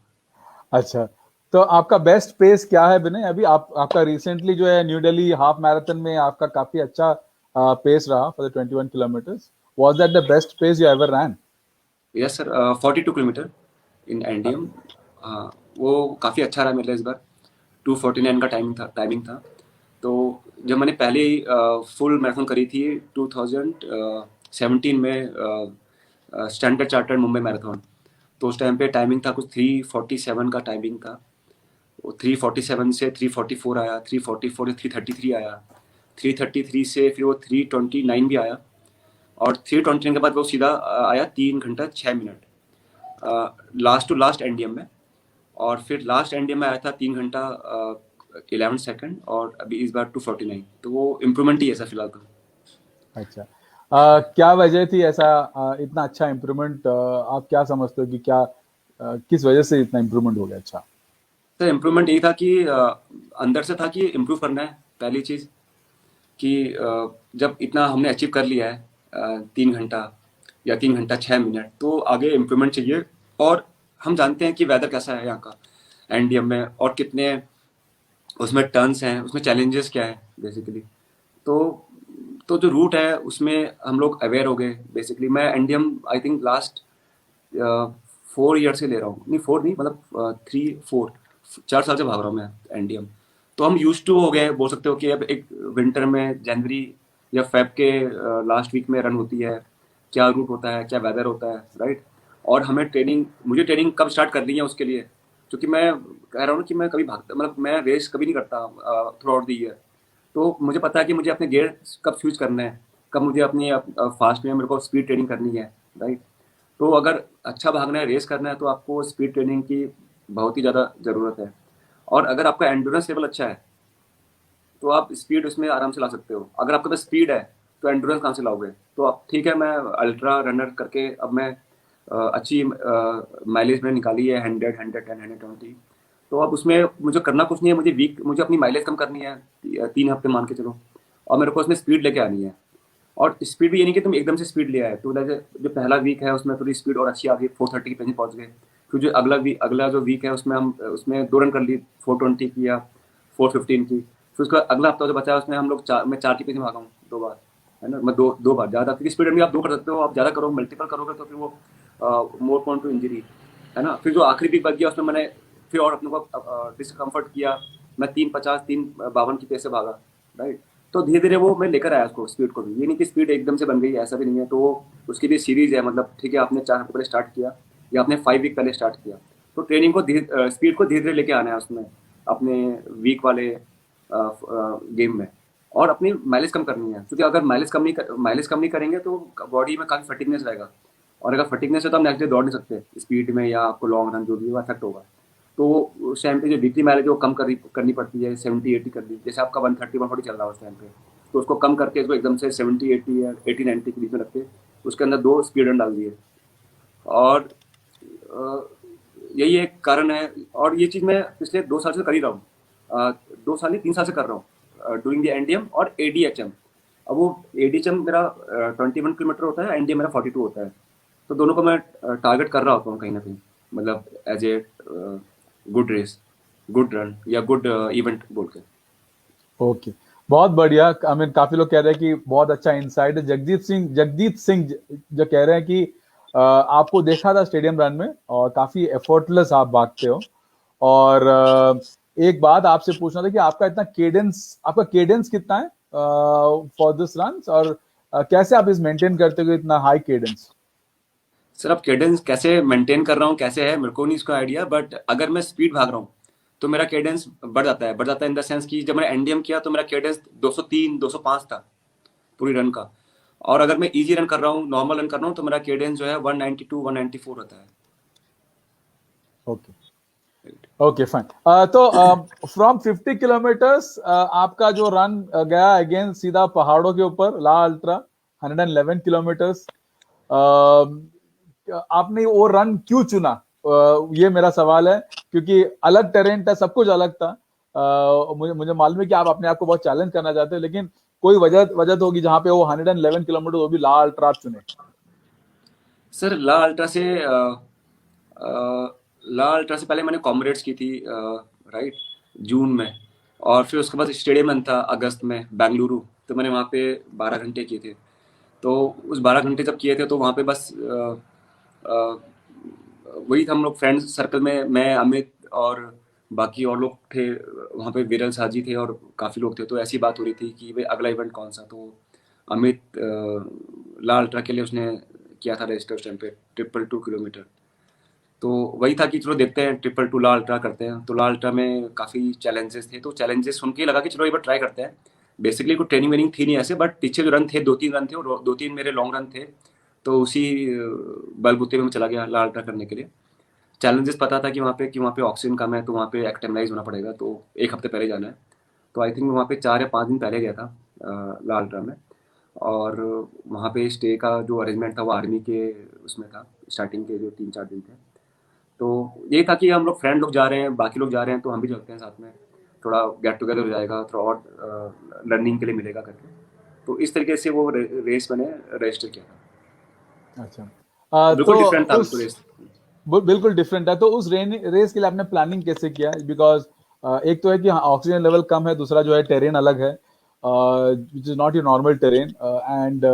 अच्छा, तो आपका बेस्ट पेस क्या है विनय? अभी आपका रिसेंटली जो है न्यू दिल्ली हाफ मैराथन में आपका काफी अच्छा पेस रहा for the 21 kilometres. Was that the best pace you ever ran?
Yes sir, 42 kilometre in NDM. हाँ, वो काफ़ी अच्छा रहा मेरे लिए इस बार। 2:49 का टाइमिंग था। तो जब मैंने पहले ही फुल मैराथन करी थी 2017 में, स्टैंडर्ड चार्टर्ड मुंबई मैराथन, तो उस टाइम पे टाइमिंग था कुछ 3:47 का टाइमिंग था। वो 3:47 से 3:44 आया, 3:44 से 3:33 आया, 3:33 से फिर वो 3:29 भी आया, और 3:29 के बाद वो सीधा आया 3 घंटा 6 minute last to last NDM में। और फिर लास्ट एनडीएम में आया था 3 घंटा 11 सेकंड, और अभी इस बार 2:49, तो वो इम्प्रूवमेंट ही है सर फिलहाल तो।
अच्छा, क्या वजह थी ऐसा इतना अच्छा इम्प्रूवमेंट? आप क्या समझते हो कि क्या किस वजह से इतना इम्प्रूवमेंट हो गया? अच्छा।
सर इम्प्रूवमेंट यही था कि अंदर से था कि इम्प्रूव करना है पहली चीज़, कि जब इतना हमने अचीव कर लिया है 3 घंटा या 3 घंटा 6 मिनट, तो आगे इम्प्रूवमेंट चाहिए। और हम जानते हैं कि वेदर कैसा है यहाँ का एनडीएम में, और कितने उसमें टर्न्स हैं, उसमें चैलेंजेस क्या है बेसिकली। तो जो रूट है उसमें हम लोग अवेयर हो गए बेसिकली। मैं NDM I think last 4 year से ले रहा हूँ, नहीं 4 नहीं, मतलब 4 साल से भाग रहा हूँ मैं एनडीएम। तो हम यूज टू हो गए, बोल सकते हो कि अब एक विंटर में जनवरी या फेब के लास्ट वीक में रन होती है, क्या रूट होता है, क्या वेदर होता है, राइट। और मुझे ट्रेनिंग कब स्टार्ट करनी है उसके लिए, क्योंकि मैं कह रहा हूँ ना कि मैं कभी भागता, मतलब मैं रेस कभी नहीं करता थ्रू आउट द ईयर। तो मुझे पता है कि मुझे अपने गियर कब स्विच करना है, कब मुझे अपनी फास्ट में मेरे को स्पीड ट्रेनिंग करनी है, राइट। तो अगर अच्छा भागना है, रेस करना है, तो आपको स्पीड ट्रेनिंग की बहुत ही ज़्यादा ज़रूरत है। और अगर आपका एंडोरेंस लेवल अच्छा है तो आप स्पीड उसमें आराम से ला सकते हो। अगर आपके पास स्पीड है तो एंडोरेंस कहाँ से लाओगे? तो आप ठीक है, मैं अल्ट्रा रनर करके अब मैं अच्छी माइलेज मैंने निकाली है, 100, 110, 120। तो अब उसमें मुझे करना कुछ नहीं है, मुझे अपनी माइलेज कम करनी है, 3 हफ्ते मान के चलो, और मेरे को उसमें स्पीड लेके आनी है। और स्पीड भी ये नहीं कि तुम एकदम से स्पीड ले आए, तो जैसे जो पहला वीक है उसमें थोड़ी स्पीड और अच्छी आ गई, 430 के पेज पहुंच गए। फिर जो अगला जो वीक है उसमें हम उसमें 2 रन कर ली, 420 की या 415 की। फिर उसका अगला हफ्ता जो बचा है उसमें हम लोग मैं 4 के पेज में भागा हूँ 2 बार, है ना। मैं दो बार ज़्यादा, क्योंकि स्पीड में आप 2 कर सकते हो, आप ज़्यादा करो, मल्टीपल करोगे तो फिर वो मोर प्रोन टू इंजरी, है ना। फिर जो आखिरी वीक बच गया उसमें मैंने फिर और अपने को डिसकम्फर्ट किया, मैं 350 352 की पेज से भागा, राइट। तो धीरे धीरे वो मैं लेकर आया उसको, स्पीड को भी। ये नहीं कि स्पीड एकदम से बन गई, ऐसा भी नहीं है। तो उसकी भी सीरीज है, मतलब ठीक है आपने 4 हफ्ते पहले स्टार्ट किया या आपने 5 वीक पहले स्टार्ट किया, तो ट्रेनिंग को स्पीड को धीरे धीरे लेके आना है उसमें, अपने वीक वाले गेम में। और अपनी माइलेज कम करनी है, क्योंकि अगर माइलेज कम नहीं करेंगे तो बॉडी में काफ़ी फटिकनेस रहेगा, और अगर फटिकनेस है तो आप नेक्स्ट डे दौड़ नहीं सकते स्पीड में, या आपको लॉन्ग रन जो भी है वो अफेक्ट होगा। तो उस टाइम पे जो वीकली माइलेज वो कम करनी पड़ती है, 70-80 कर दी। जैसे आपका 130-140 चल रहा है उस टाइम पे, तो उसको कम करके इसको एकदम से 70-80 या 80-90 के बीच में रख के उसके अंदर 2 स्पीड रन डाल दिए। और अ, यही एक कारण है, और ये चीज़ मैं पिछले 2 साल से कर ही रहा हूँ, 2 साल नहीं 3 साल से कर रहा हूँ, डूइंग द एनडीएम और एडीएचएम। अब वो एडीएचएम मेरा 21 किलोमीटर होता है, एनडीएम मेरा 42 होता है। तो दोनों को मैं टारगेट कर रहा होता हूँ कहीं ना कहीं। मतलब as a good race, good run या गुड इवेंट बोल के।
ओके, बहुत बढ़िया। आई मीन काफी लोग कह रहे हैं कि बहुत अच्छा इंसाइट है। जगजीत सिंह जो कह रहे हैं कि आपको देखा था स्टेडियम रन में और काफी एफर्टलेस आप भागते हो। और एक बात आपसे पूछना था कि आपका केडेंस कितना है फॉर दिस रन, और कैसे आप इस मेंटेन करते हो इतना हाई केडेंस?
सर अब केडेंस कैसे मेंटेन कर रहा हूँ, कैसे है मेरे को नहीं इसका आइडिया, बट अगर मैं स्पीड भाग रहा हूँ तो मेरा केडेंस बढ़ जाता है इन द सेंस कि जब मैंने एनडीएम किया तो मेरा केडेंस 203 205 था पूरी रन का। और अगर मैं इजी रन कर रहा हूँ, नॉर्मल रन कर रहा हूँ, तो मेरा केडेंस जो है 192 194 होता है।
Okay, okay fine. तो फ्रॉम 50 किलोमीटर्स आपका जो रन गया अगेन सीधा पहाड़ों के ऊपर, ला अल्ट्रा 111 किलोमीटर्स। आपने वो रन क्यों चुना? ये मेरा सवाल है, क्योंकि अलग टेरेन था, सब कुछ अलग था। मुझे मुझे मालूम है कि आप अपने आप को बहुत चैलेंज करना चाहते हो, लेकिन कोई वजह वजह तो होगी जहां पे वो 111 किलोमीटर वो भी ला अल्ट्रा आप चुने।
सर ला अल्ट्रा से ला अल्ट्रा से पहले मैंने कॉमरेड्स की थी, राइट, जून में। और फिर उसके बाद स्टेडियम रन था अगस्त में बेंगलुरु, तो मैंने वहाँ पे 12 घंटे किए थे। तो उस 12 घंटे जब किए थे तो वहाँ पे बस अ, वही था, हम लोग फ्रेंड्स सर्कल में, मैं अमित और बाकी और लोग थे वहाँ पे, विरल साजी थे और काफ़ी लोग थे। तो ऐसी बात हो रही थी कि भाई अगला इवेंट कौन सा। तो अमित ला अल्ट्रा के लिए उसने किया था रजिस्टर उस टाइम पे 222 किलोमीटर। तो वही था कि चलो देखते हैं, 222 ला अल्ट्रा करते हैं। तो ला अल्ट्रा में काफ़ी चैलेंजेस थे, तो चैलेंजेस सुन के लगा कि चलो एक बार ट्राई करते हैं। बेसिकली कोई ट्रेनिंग वेनिंग थी नहीं ऐसे, बट पीछे जो रन थे 2-3 रन थे और 2-3 मेरे लॉन्ग रन थे। तो उसी बलबूते में मैं चला गया ला अल्ट्रा करने के लिए। चैलेंजेस पता था कि वहाँ पे ऑक्सीजन कम है, तो वहाँ पे एक्टिमलाइज होना पड़ेगा, तो 1 हफ्ते पहले जाना है। तो आई थिंक वहाँ पे 4 या 5 दिन पहले गया था ला अल्ट्रा में। और वहाँ पे स्टे का जो अरेंजमेंट था वो आर्मी के उसमें था, स्टार्टिंग के जो 3-4 दिन थे। तो यही था कि हम लोग फ्रेंड लोग जा रहे हैं, बाकी लोग जा रहे हैं, तो हम भी चलते हैं साथ में, थोड़ा गेट टुगेदर हो जाएगा, थोड़ा और लर्निंग के लिए मिलेगा करके। तो इस तरीके से वो रेस मैंने रजिस्टर किया था।
अच्छा,
बिल्कुल
तो
डिफरेंट था
उस
बिल्कुल रेस।
बिल्कुल डिफरेंट है। तो उस रेस के लिए आपने प्लानिंग कैसे किया? बिकॉज एक तो है कि ऑक्सीजन लेवल कम है, दूसरा जो है टेरेन अलग है, which is not your normal terrain. And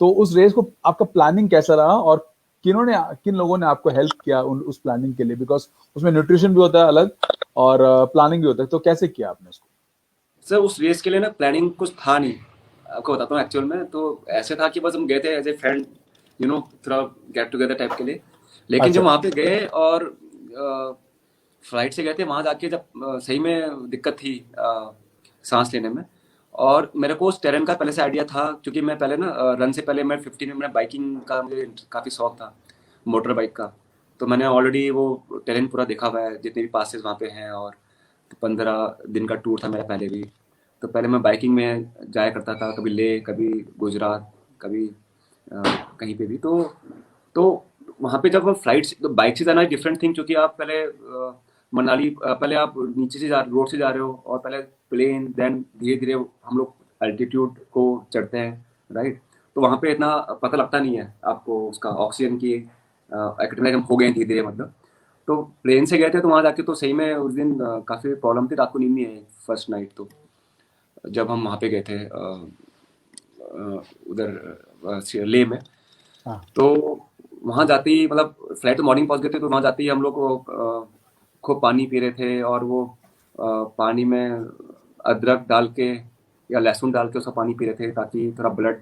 तो उस रेस को आपका प्लानिंग कैसा रहा, और किन लोगों ने आपको हेल्प किया उस प्लानिंग के लिए? बिकॉज उसमें न्यूट्रिशन भी होता है अलग, और प्लानिंग भी होता है, तो कैसे किया आपने उसको?
सर उस रेस के लिए ना प्लानिंग कुछ था नहीं, आपको बताता हूँ एक्चुअल में। तो ऐसे था कि बस हम गए थे एज ए फ्रेंड, थोड़ा गेट टुगेदर टाइप के लिए। लेकिन जब
अच्छा,
वहाँ पे गए और फ्लाइट से गए थे, वहाँ जाके जब सही में दिक्कत थी सांस लेने में। और मेरे को उस टेरेन का पहले से आइडिया था, क्योंकि मैं पहले ना रन से पहले मैं 15 में मैंने बाइकिंग का मुझे काफ़ी शौक था, मोटर बाइक का। तो मैंने ऑलरेडी वो टेरेन पूरा देखा हुआ है, जितने भी पासेस वहाँ पे हैं। और 15 दिन का टूर था मेरा पहले भी। तो पहले मैं बाइकिंग में जाया करता था, कभी लेह, कभी गुजरात, कभी कहीं पे भी। तो वहाँ पे जब हम फ्लाइट से, तो बाइक से जाना डिफरेंट थिंग, क्योंकि आप पहले मनाली, पहले आप नीचे से रोड से जा रहे हो, और पहले प्लेन, देन धीरे धीरे हम लोग अल्टीट्यूड को चढ़ते हैं, राइट। तो वहाँ पे इतना पता लगता नहीं है आपको उसका ऑक्सीजन की एक्टिव हम हो गए हैं धीरे धीरे, मतलब। तो प्लेन से गए थे, तो वहाँ जाके तो सही में उस दिन काफ़ी प्रॉब्लम थी, रात को नींद नहीं आई फर्स्ट नाइट तो, जब हम वहाँ पे गए थे उधर लेह में।
हाँ।
तो वहाँ जाते ही, मतलब फ्लाइट तो मॉर्निंग पहुँच गए थे, तो वहाँ जाते ही हम लोग खूब पानी पी रहे थे। और वो पानी में अदरक डाल के या लहसुन डाल के उसका पानी पी रहे थे, ताकि थोड़ा ब्लड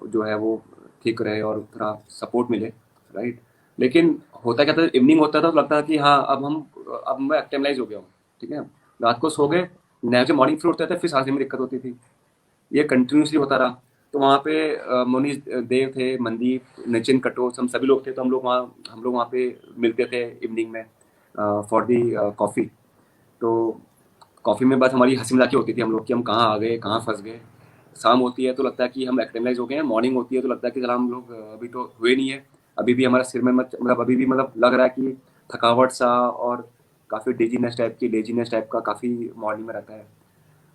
जो है वो ठीक रहे और थोड़ा सपोर्ट मिले, राइट। लेकिन होता क्या था, इवनिंग होता था तो लगता था कि हाँ अब मैं एक्टिमलाइज हो गया हूँ, ठीक है। रात को सो गए, नेक्स्ट मॉर्निंग फिर उठते थे, फिर सांस लेने में दिक्कत होती थी। ये कंटिन्यूसली होता रहा। तो वहाँ पे मोनीश देव थे, मनदीप, नितिन कटोच, हम सभी लोग थे। तो हम लोग वहाँ पे मिलते थे इवनिंग में फॉर दी कॉफ़ी। तो कॉफ़ी में बस हमारी हंसी मजाकी होती थी हम लोग कि हम कहाँ आ गए, कहाँ फंस गए। शाम होती है तो लगता है कि हम एक्टिमलाइज हो गए हैं, मॉर्निंग होती है तो लगता है कि चला हम लोग अभी तो हुए नहीं है। अभी भी हमारा सिर में मतलब अभी भी मतलब लग रहा है कि थकावट सा, और काफ़ी लेजीनेस टाइप का काफ़ी मॉर्निंग में रहता है।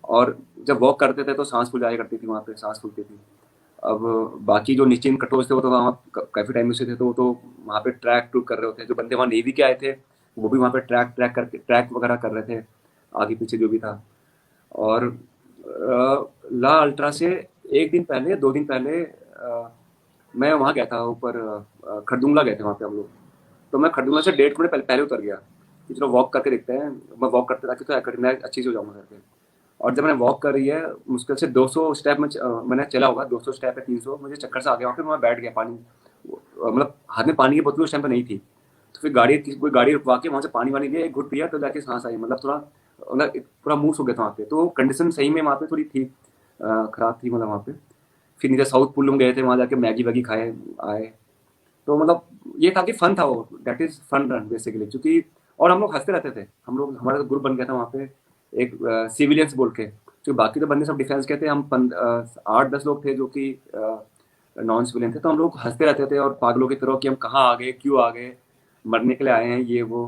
और जब वॉक करते थे तो सांस फूल जाया करती थी, वहाँ पे सांस फूलती थी। अब बाकी जो नितिन कटोच थे वो तो वहाँ काफी टाइम से थे, तो वो तो वहाँ पे ट्रैक टूर कर रहे होते हैं। जो बंदे वहाँ नेवी के आए थे वो भी वहाँ पे ट्रैक वगैरह कर रहे थे, आगे पीछे जो भी था। और ला अल्ट्रा से एक दिन पहले 2 दिन पहले मैं वहाँ गया था ऊपर, खरदुंगला गए थे वहाँ पे हम लोग। तो मैं खरदुंगला से 1.5 घंटे पहले उतर गया कि चलो वॉक करके देखते हैं। मैं वॉक करते ताकि तो मैं अच्छी से हो जाऊंगा करके। और जब मैंने वॉक करी है मुश्किल से 200 स्टेप में मैंने चला होगा, 200 स्टेप है 300, मुझे चक्कर से आ गया वहाँ पे। मैं बैठ गया, पानी मतलब हाथ में पानी की बोतल उस टाइम पे नहीं थी। तो फिर कोई गाड़ी रुकवा के वहाँ से पानी वानी लिया, एक घुट पिया, तो जाके सांस आई। मतलब थोड़ा मतलब पूरा मुंह सूख गया था वहाँ पे। तो कंडीशन सही में वहाँ पे थोड़ी थी, खराब थी मतलब वहाँ पे। फिर नीचे साउथ पुल में गए थे, वहाँ जाके मैगी वैगी खाए आए। तो मतलब ये काफी फन था वो, that is fun run basically, क्योंकि और हम लोग हंसते रहते थे। हम लोग हमारा ग्रुप बन गया था वहाँ पे, एक सिविलियंस बोल के। तो बाकी तो बंदे सब डिफेंस के थे, हम 8-10 लोग थे जो कि नॉन सिविलियन थे। तो हम लोग हंसते रहते थे और पागलों की तरह कि हम कहाँ आ गए, क्यों आ गए, मरने के लिए आए हैं ये वो।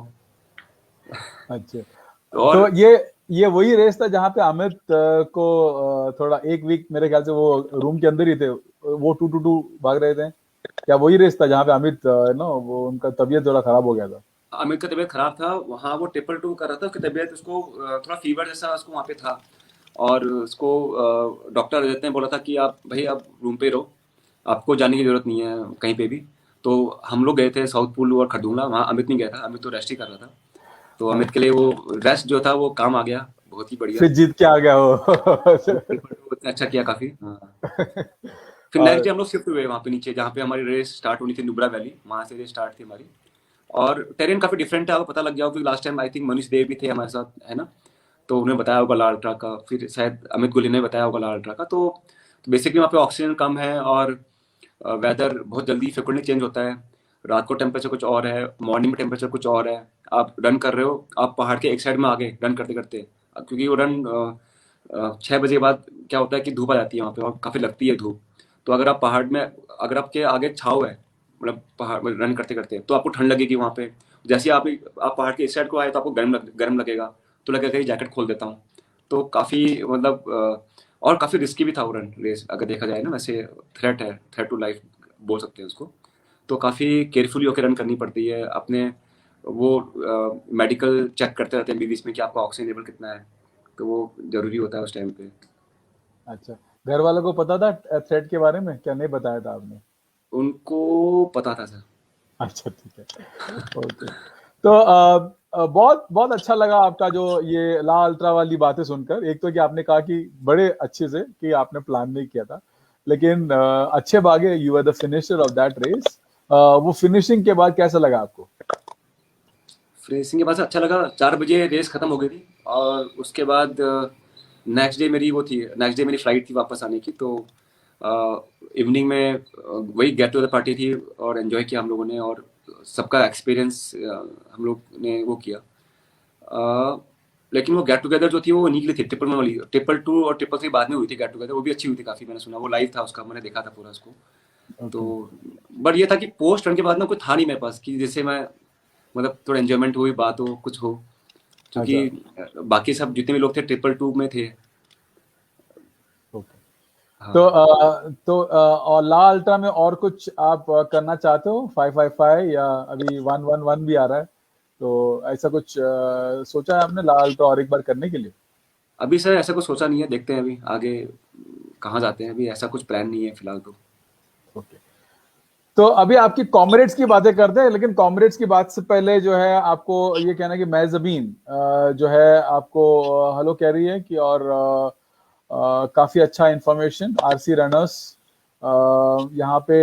अच्छा, तो
और
ये वही रेस था जहाँ पे अमित को थोड़ा एक वीक मेरे ख्याल से वो रूम के अंदर ही थे, वो 2-2 भाग रहे थे। क्या वही रेस था जहाँ पे अमित नो वो उनका तबीयत थोड़ा खराब हो गया था?
अमित का तबीयत खराब था वहाँ, वो ट्रिपल टू कर रहा था। उसकी तबीयत, उसको थोड़ा फीवर जैसा उसको वहाँ पे था। और उसको डॉक्टर देते हैं बोला था कि आप भाई आप रूम पे ही रहो, आपको जाने की जरूरत नहीं है कहीं पे भी। तो हम लोग गए थे साउथ पूल और खरदुंगला, वहाँ अमित नहीं गया था, अमित तो रेस्ट ही कर रहा था। तो
हाँ,
अमित के लिए वो रेस्ट जो था वो काम आ गया, बहुत ही बढ़िया।
फिर जीत के आ गया वो।
ट्रिपल टू अच्छा किया काफी, हाँ। फिर नेक्स्ट
और
डे हम लोग शिफ्ट हुए वहाँ पे नीचे, जहाँ पे हमारी रेस स्टार्ट होनी थी, नुब्रा वैली, वहाँ से रेस स्टार्ट थी हमारी। और टेरेन काफी डिफरेंट था, वो पता लग गया हो, क्योंकि last time I think Manish Dev भी थे हमारे साथ, है ना। तो उन्हें बताया होगा लाल अल्ट्रा का, फिर शायद अमित गुली ने बताया होगा लाल अल्ट्रा का। तो बेसिकली वहाँ पे ऑक्सीजन कम है, और वेदर बहुत जल्दी फ्रिक्वेंटली चेंज होता है। रात को टेम्परेचर कुछ और है, मॉर्निंग में टेम्परेचर कुछ और है। आप रन कर रहे हो, आप पहाड़ के एक साइड में आगे रन करते करते, क्योंकि वो रन 6 बजे के बाद क्या होता है कि धूप आ जाती है वहाँ पे, और काफ़ी लगती है धूप। तो अगर आप पहाड़ में, अगर आपके आगे छाव है, मतलब पहाड़ में रन करते करते, तो आपको ठंड लगेगी वहाँ पे। जैसे ही आप पहाड़ के इस साइड को आए तो आपको गर्म लगेगा। तो लगेगा कि जैकेट खोल देता हूँ। तो काफ़ी मतलब और काफ़ी रिस्की भी था वो रन रेस, अगर देखा जाए ना वैसे। थ्रेट टू लाइफ बोल सकते हैं उसको। तो काफ़ी केयरफुली होकर रन करनी पड़ती है अपने। वो मेडिकल चेक करते रहते हैं बीच में कि आपका ऑक्सीजन लेवल कितना है। तो वो ज़रूरी होता है उस टाइम पे।
अच्छा, घर वालों को पता था थ्रेड के बारे में, क्या नहीं बताया था आपने?
उनको पता था सर।
अच्छा, ठीक है। ओके। तो बहुत बहुत अच्छा लगा आपका जो ये ला अल्ट्रा वाली बातें सुनकर। एक तो कि आपने कहा कि बड़े अच्छे से कि आपने प्लान नहीं किया था, लेकिन अच्छे भागे, you are the finisher of that race. वो फिनिशिंग के बाद कैसा लगा आपको?
रेसिंग के बाद से अच्छा लगा। 4 बजे रेस खत्म हो गई थी, और उसके बाद नेक्स्ट डे मेरी फ्लाइट थी वापस आने की। तो इवनिंग में वही गेट टुगेदर पार्टी थी, और एंजॉय किया हम लोगों ने, और सबका एक्सपीरियंस हम लोग ने वो किया। अ, लेकिन वो गेट टुगेदर जो थी वो इन्हीं के लिए थी, ट्रिपल वन वाली। ट्रिपल टू और ट्रिपल थ्री बाद में हुई थी गेट टुगेदर, वो भी अच्छी हुई थी काफ़ी। मैंने सुना वो लाइव था उसका, मैंने देखा था पूरा उसको। तो
ओके।
बट ये था कि पोस्ट रन के बाद ना कोई था नहीं मेरे पास कि जिससे मैं मतलब थोड़ा एंजॉयमेंट हुई, बात हो, कुछ हो। क्योंकि
अच्छा।
बाकी सब जितने भी लोग थे ट्रिपल टू में थे।
ओके। तो
हाँ।
और ला अल्ट्रा में और कुछ आप करना चाहते हो? 555 या अभी 111 भी आ रहा है, तो ऐसा कुछ सोचा है आपने ला अल्ट्रा और एक बार करने के लिए?
अभी सर ऐसा कुछ सोचा नहीं है, देखते हैं अभी आगे कहाँ जाते हैं। अभी ऐसा कुछ प्लान नहीं है फिलहाल तो।
ओके। तो अभी आपकी कॉमरेड्स की बातें करते हैं, लेकिन कॉमरेड्स की बात से पहले जो है आपको ये कहना है कि मैज़बीन जो है आपको हेलो कह रही है कि और काफी अच्छा इंफॉर्मेशन आरसी रनर्स यहाँ पे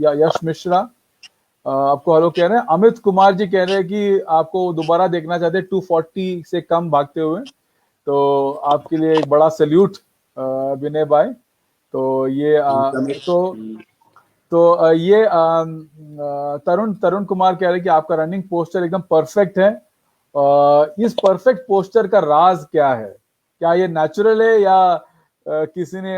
या यश मिश्रा आपको हेलो कह रहे हैं। अमित कुमार जी कह रहे हैं कि आपको दोबारा देखना चाहते हैं 240 से कम भागते हुए। तो आपके लिए एक बड़ा सैल्यूट विनय भाई। तो ये ये तरुण तरुण कुमार कह रहे हैं कि आपका रनिंग पोस्चर एकदम परफेक्ट है। इस परफेक्ट पोस्चर का राज क्या है? क्या ये नेचुरल है या किसी ने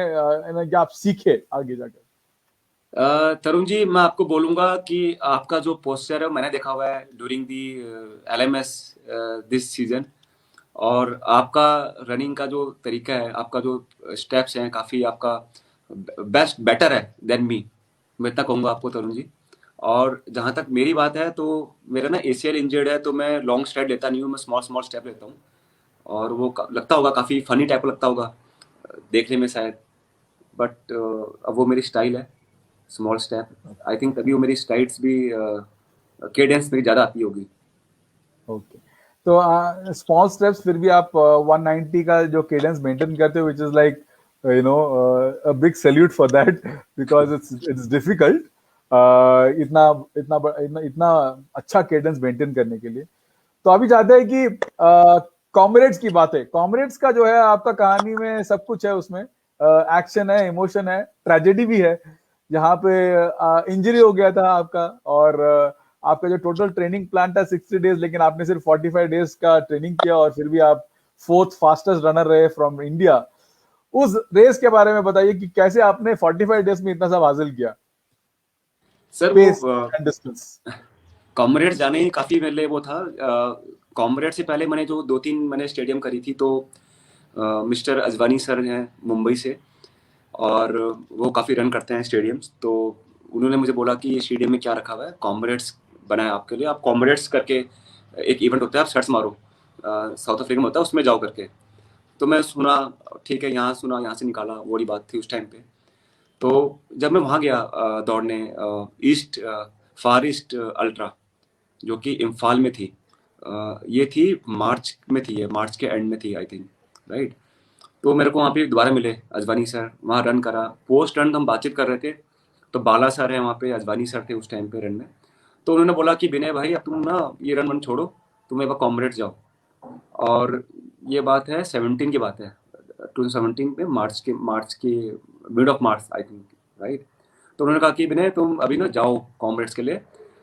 क्या आप सीखे आगे जाकर?
तरुण जी, मैं आपको बोलूंगा कि आपका जो पोस्चर है मैंने देखा हुआ है during the LMS this season. और आपका रनिंग का जो तरीका है, आपका जो स्टेप्स हैं, काफ़ी आपका बेस्ट बेटर है देन मी, मैं इतना कहूंगा आपको तरुण जी। और जहां तक मेरी बात है तो मेरा ना एसीएल इंजर्ड है, तो मैं लॉन्ग स्ट्राइड लेता नहीं हूँ, मैं स्मॉल स्मॉल स्टेप लेता हूँ। और वो लगता होगा काफी फनी टाइप लगता होगा देखने में शायद, बट अब वो मेरी स्टाइल है, स्मॉल स्टेप। आई थिंक तभी वो मेरी स्ट्राइड्स भी केडेंस मेरी ज्यादा आती होगी।
ओके, तो स्मॉल स्टेप्स फिर भी आप 190 का जो केडेंस मेंटेन करते हो, which is like you know a big salute for that, because it's difficult इतना इतना इतना इतना अच्छा केडेंस मेंटेन करने के लिए। तो अभी चाहते हैं कि कॉमरेड्स की बात है। कॉमरेड्स का जो है आपका कहानी में सब कुछ है, उसमें एक्शन है, इमोशन है, ट्रेजेडी भी है, जहाँ पे इंजरी हो गया था आपका, और आपका जो टोटल ट्रेनिंग प्लान था 60 डेज, लेकिन आपने सिर्फ 45 डेज का ट्रेनिंग किया, और फिर भी आप फोर्थ फास्टेस्ट रनर रहे फ्रॉम इंडिया। उस रेस के बारे में बताइए कि कैसे आपने 45 डेज में इतना सब हासिल किया,
सर वो
पेस एंड डिस्टेंस।
कॉमरेड्स जाने ही काफी मेरे लिए वो था। कॉमरेड से पहले मैंने जो 2-3 मैंने स्टेडियम करी थी, तो मिस्टर अजवानी सर हैं मुंबई से, और वो काफ़ी रन करते हैं स्टेडियम्स। तो उन्होंने मुझे बोला कि ये स्टेडियम में क्या रखा हुआ है, कॉमरेड्स बनाया आपके लिए, आप कॉमरेड्स करके एक इवेंट होता है, आप सर्च मारो, साउथ अफ्रीका में होता है, उसमें जाओ करके। तो मैं सुना, ठीक है, यहाँ सुना, यहाँ से निकाला, वो वाली बात थी उस टाइम पे। तो जब मैं वहाँ गया दौड़ने, ईस्ट फार ईस्ट अल्ट्रा, जो कि इम्फाल में थी, ये थी मार्च में थी, ये मार्च के एंड में थी आई थिंक, राइट। तो मेरे को वहाँ पे दोबारा मिले अजवानी सर, वहाँ रन करा, पोस्ट रन हम बातचीत कर रहे थे। तो बाला सर हैं वहाँ पे, अजवानी सर थे उस टाइम पे रन में। तो उन्होंने बोला कि विनय भाई अब तुम ना ये रन वन छोड़ो, तुम एक बार कॉमरेड जाओ। और ये बात है 17 की बात है, 2017 में मार्च के mid of March I think, right. तो उन्होंने कहा कि विनय तुम अभी ना जाओ कॉमरेड्स के लिए,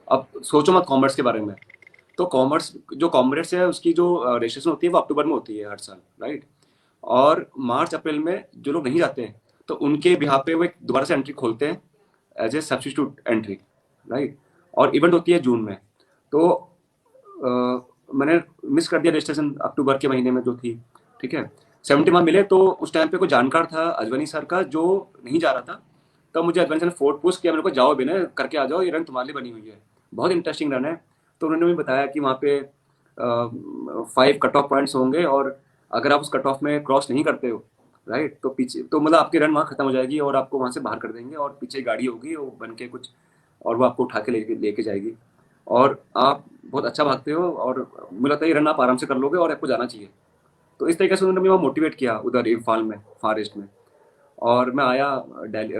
अब सोचो मत कॉमरेड्स के बारे में। तो कॉमर्स जो कॉमरेड्स है उसकी जो रजिस्ट्रेशन होती है वो अक्टूबर में होती है हर साल, राइट। और मार्च अप्रैल में जो लोग नहीं जाते हैं, तो उनके बिहाफ पे वो एक दोबारा से एंट्री खोलते हैं as a substitute entry, right. और इवेंट होती है जून में। तो मैंने मिस कर दिया रजिस्ट्रेशन अक्टूबर के महीने में जो थी, ठीक है। 70 वहाँ मिले, तो उस टाइम पे कोई जानकार था अजवानी सर का जो नहीं जा रहा था। तब मुझे अजवानी सर ने फोर्ट पुश किया मेरे को, जाओ बिना करके आ जाओ, ये रन तुम्हारे लिए बनी हुई है, बहुत इंटरेस्टिंग रन है। तो उन्होंने मुझे बताया कि वहाँ पे 5 कट ऑफ पॉइंट्स होंगे, और अगर आप उस कट ऑफ में क्रॉस नहीं करते हो, राइट, तो पीछे तो मतलब आपकी रन वहाँ खत्म हो जाएगी, और आपको वहाँ से बाहर कर देंगे, और पीछे गाड़ी होगी वो बन के कुछ, और वो आपको उठा के लेके जाएगी। और आप बहुत अच्छा भागते हो, और मुझे लगता है ये रन आप आराम से कर लोगे, और आपको जाना चाहिए। तो इस तरीके से उन्होंने मुझे मोटिवेट किया उधर इम्फाल में, फार ईस्ट में। और मैं आया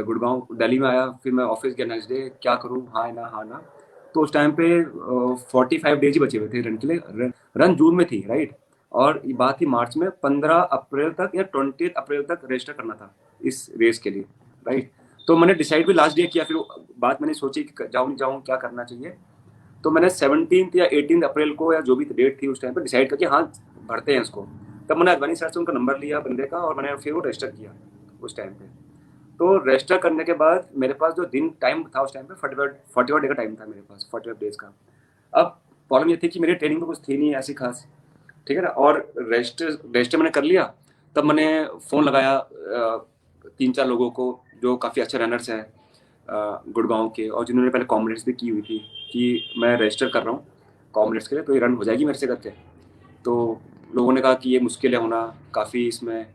गुड़गांव, दिल्ली में आया, फिर मैं ऑफिस गया नेक्स्ट डे, क्या करूँ, हाँ ना हाँ ना। तो उस टाइम पे 45 डेज ही बचे हुए थे रन के लिए, रन जून में थी, राइट। और ये बात थी मार्च में, 15 अप्रैल तक या 20 अप्रैल तक रजिस्टर करना था इस रेस के लिए, राइट। तो मैंने डिसाइड भी लास्ट डे किया, फिर बात मैंने सोची कि जाऊँ नहीं जाऊँ, क्या करना चाहिए। तो मैंने 17 या 18 अप्रैल को, या जो भी डेट थी उस टाइम पर, डिसाइड करके हाँ भरते हैं इसको। तब मैंने अडवाणी सर से उनका नंबर लिया बंदे का, और मैंने फिर वो रजिस्टर किया उस टाइम पे। तो रजिस्टर करने के बाद मेरे पास जो दिन टाइम था उस टाइम पे 45 डे का टाइम था मेरे पास, 45 डेज का। अब प्रॉब्लम ये थी कि मेरी ट्रेनिंग में कुछ थी नहीं ऐसी खास, ठीक है ना। और रजिस्टर मैंने कर लिया। तब मैंने फ़ोन लगाया 3-4 लोगों को जो काफ़ी अच्छे रनर्स हैं गुड़गांव के, और जिन्होंने पहले कॉमरेड्स भी की हुई थी, कि मैं रजिस्टर कर रहा हूँ कॉमरेड्स के लिए, तो ये रन हो जाएगी मेरे से करके। तो लोगों ने कहा कि ये मुश्किल है होना, काफ़ी इसमें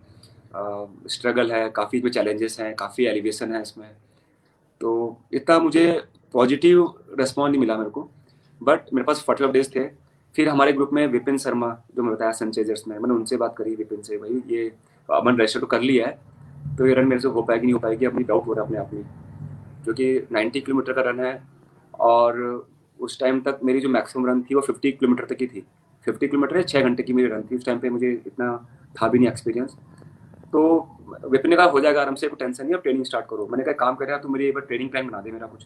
स्ट्रगल है, काफ़ी इसमें चैलेंजेस हैं, काफ़ी एलिवेशन है इसमें। तो इतना मुझे पॉजिटिव रिस्पॉन्स नहीं मिला मेरे को, बट मेरे पास 45 डेज थे। फिर हमारे ग्रुप में विपिन शर्मा, जो मैं बताया सनचेजर्स में, मैंने उनसे बात करी, विपिन से, भाई ये मैंने रजिस्टर तो कर लिया है, तो ये रन मेरे से हो पाएगी नहीं हो पाएगी, अपनी डाउट हो रहा है अपने आप में, जो कि 90 किलोमीटर का रन है। और उस टाइम तक मेरी जो मैक्सिमम रन थी वो 50 किलोमीटर तक की थी, 50 किलोमीटर है, 6 घंटे की मेरी रन थी। उस टाइम पे मुझे इतना था भी नहीं एक्सपीरियंस। तो विपिन ने कहा हो जाएगा आराम से, कोई टेंशन नहीं, अब ट्रेनिंग स्टार्ट करो। मैंने कहा काम कर रहा, तो मेरी एक बार ट्रेनिंग प्लान बना दे मेरा कुछ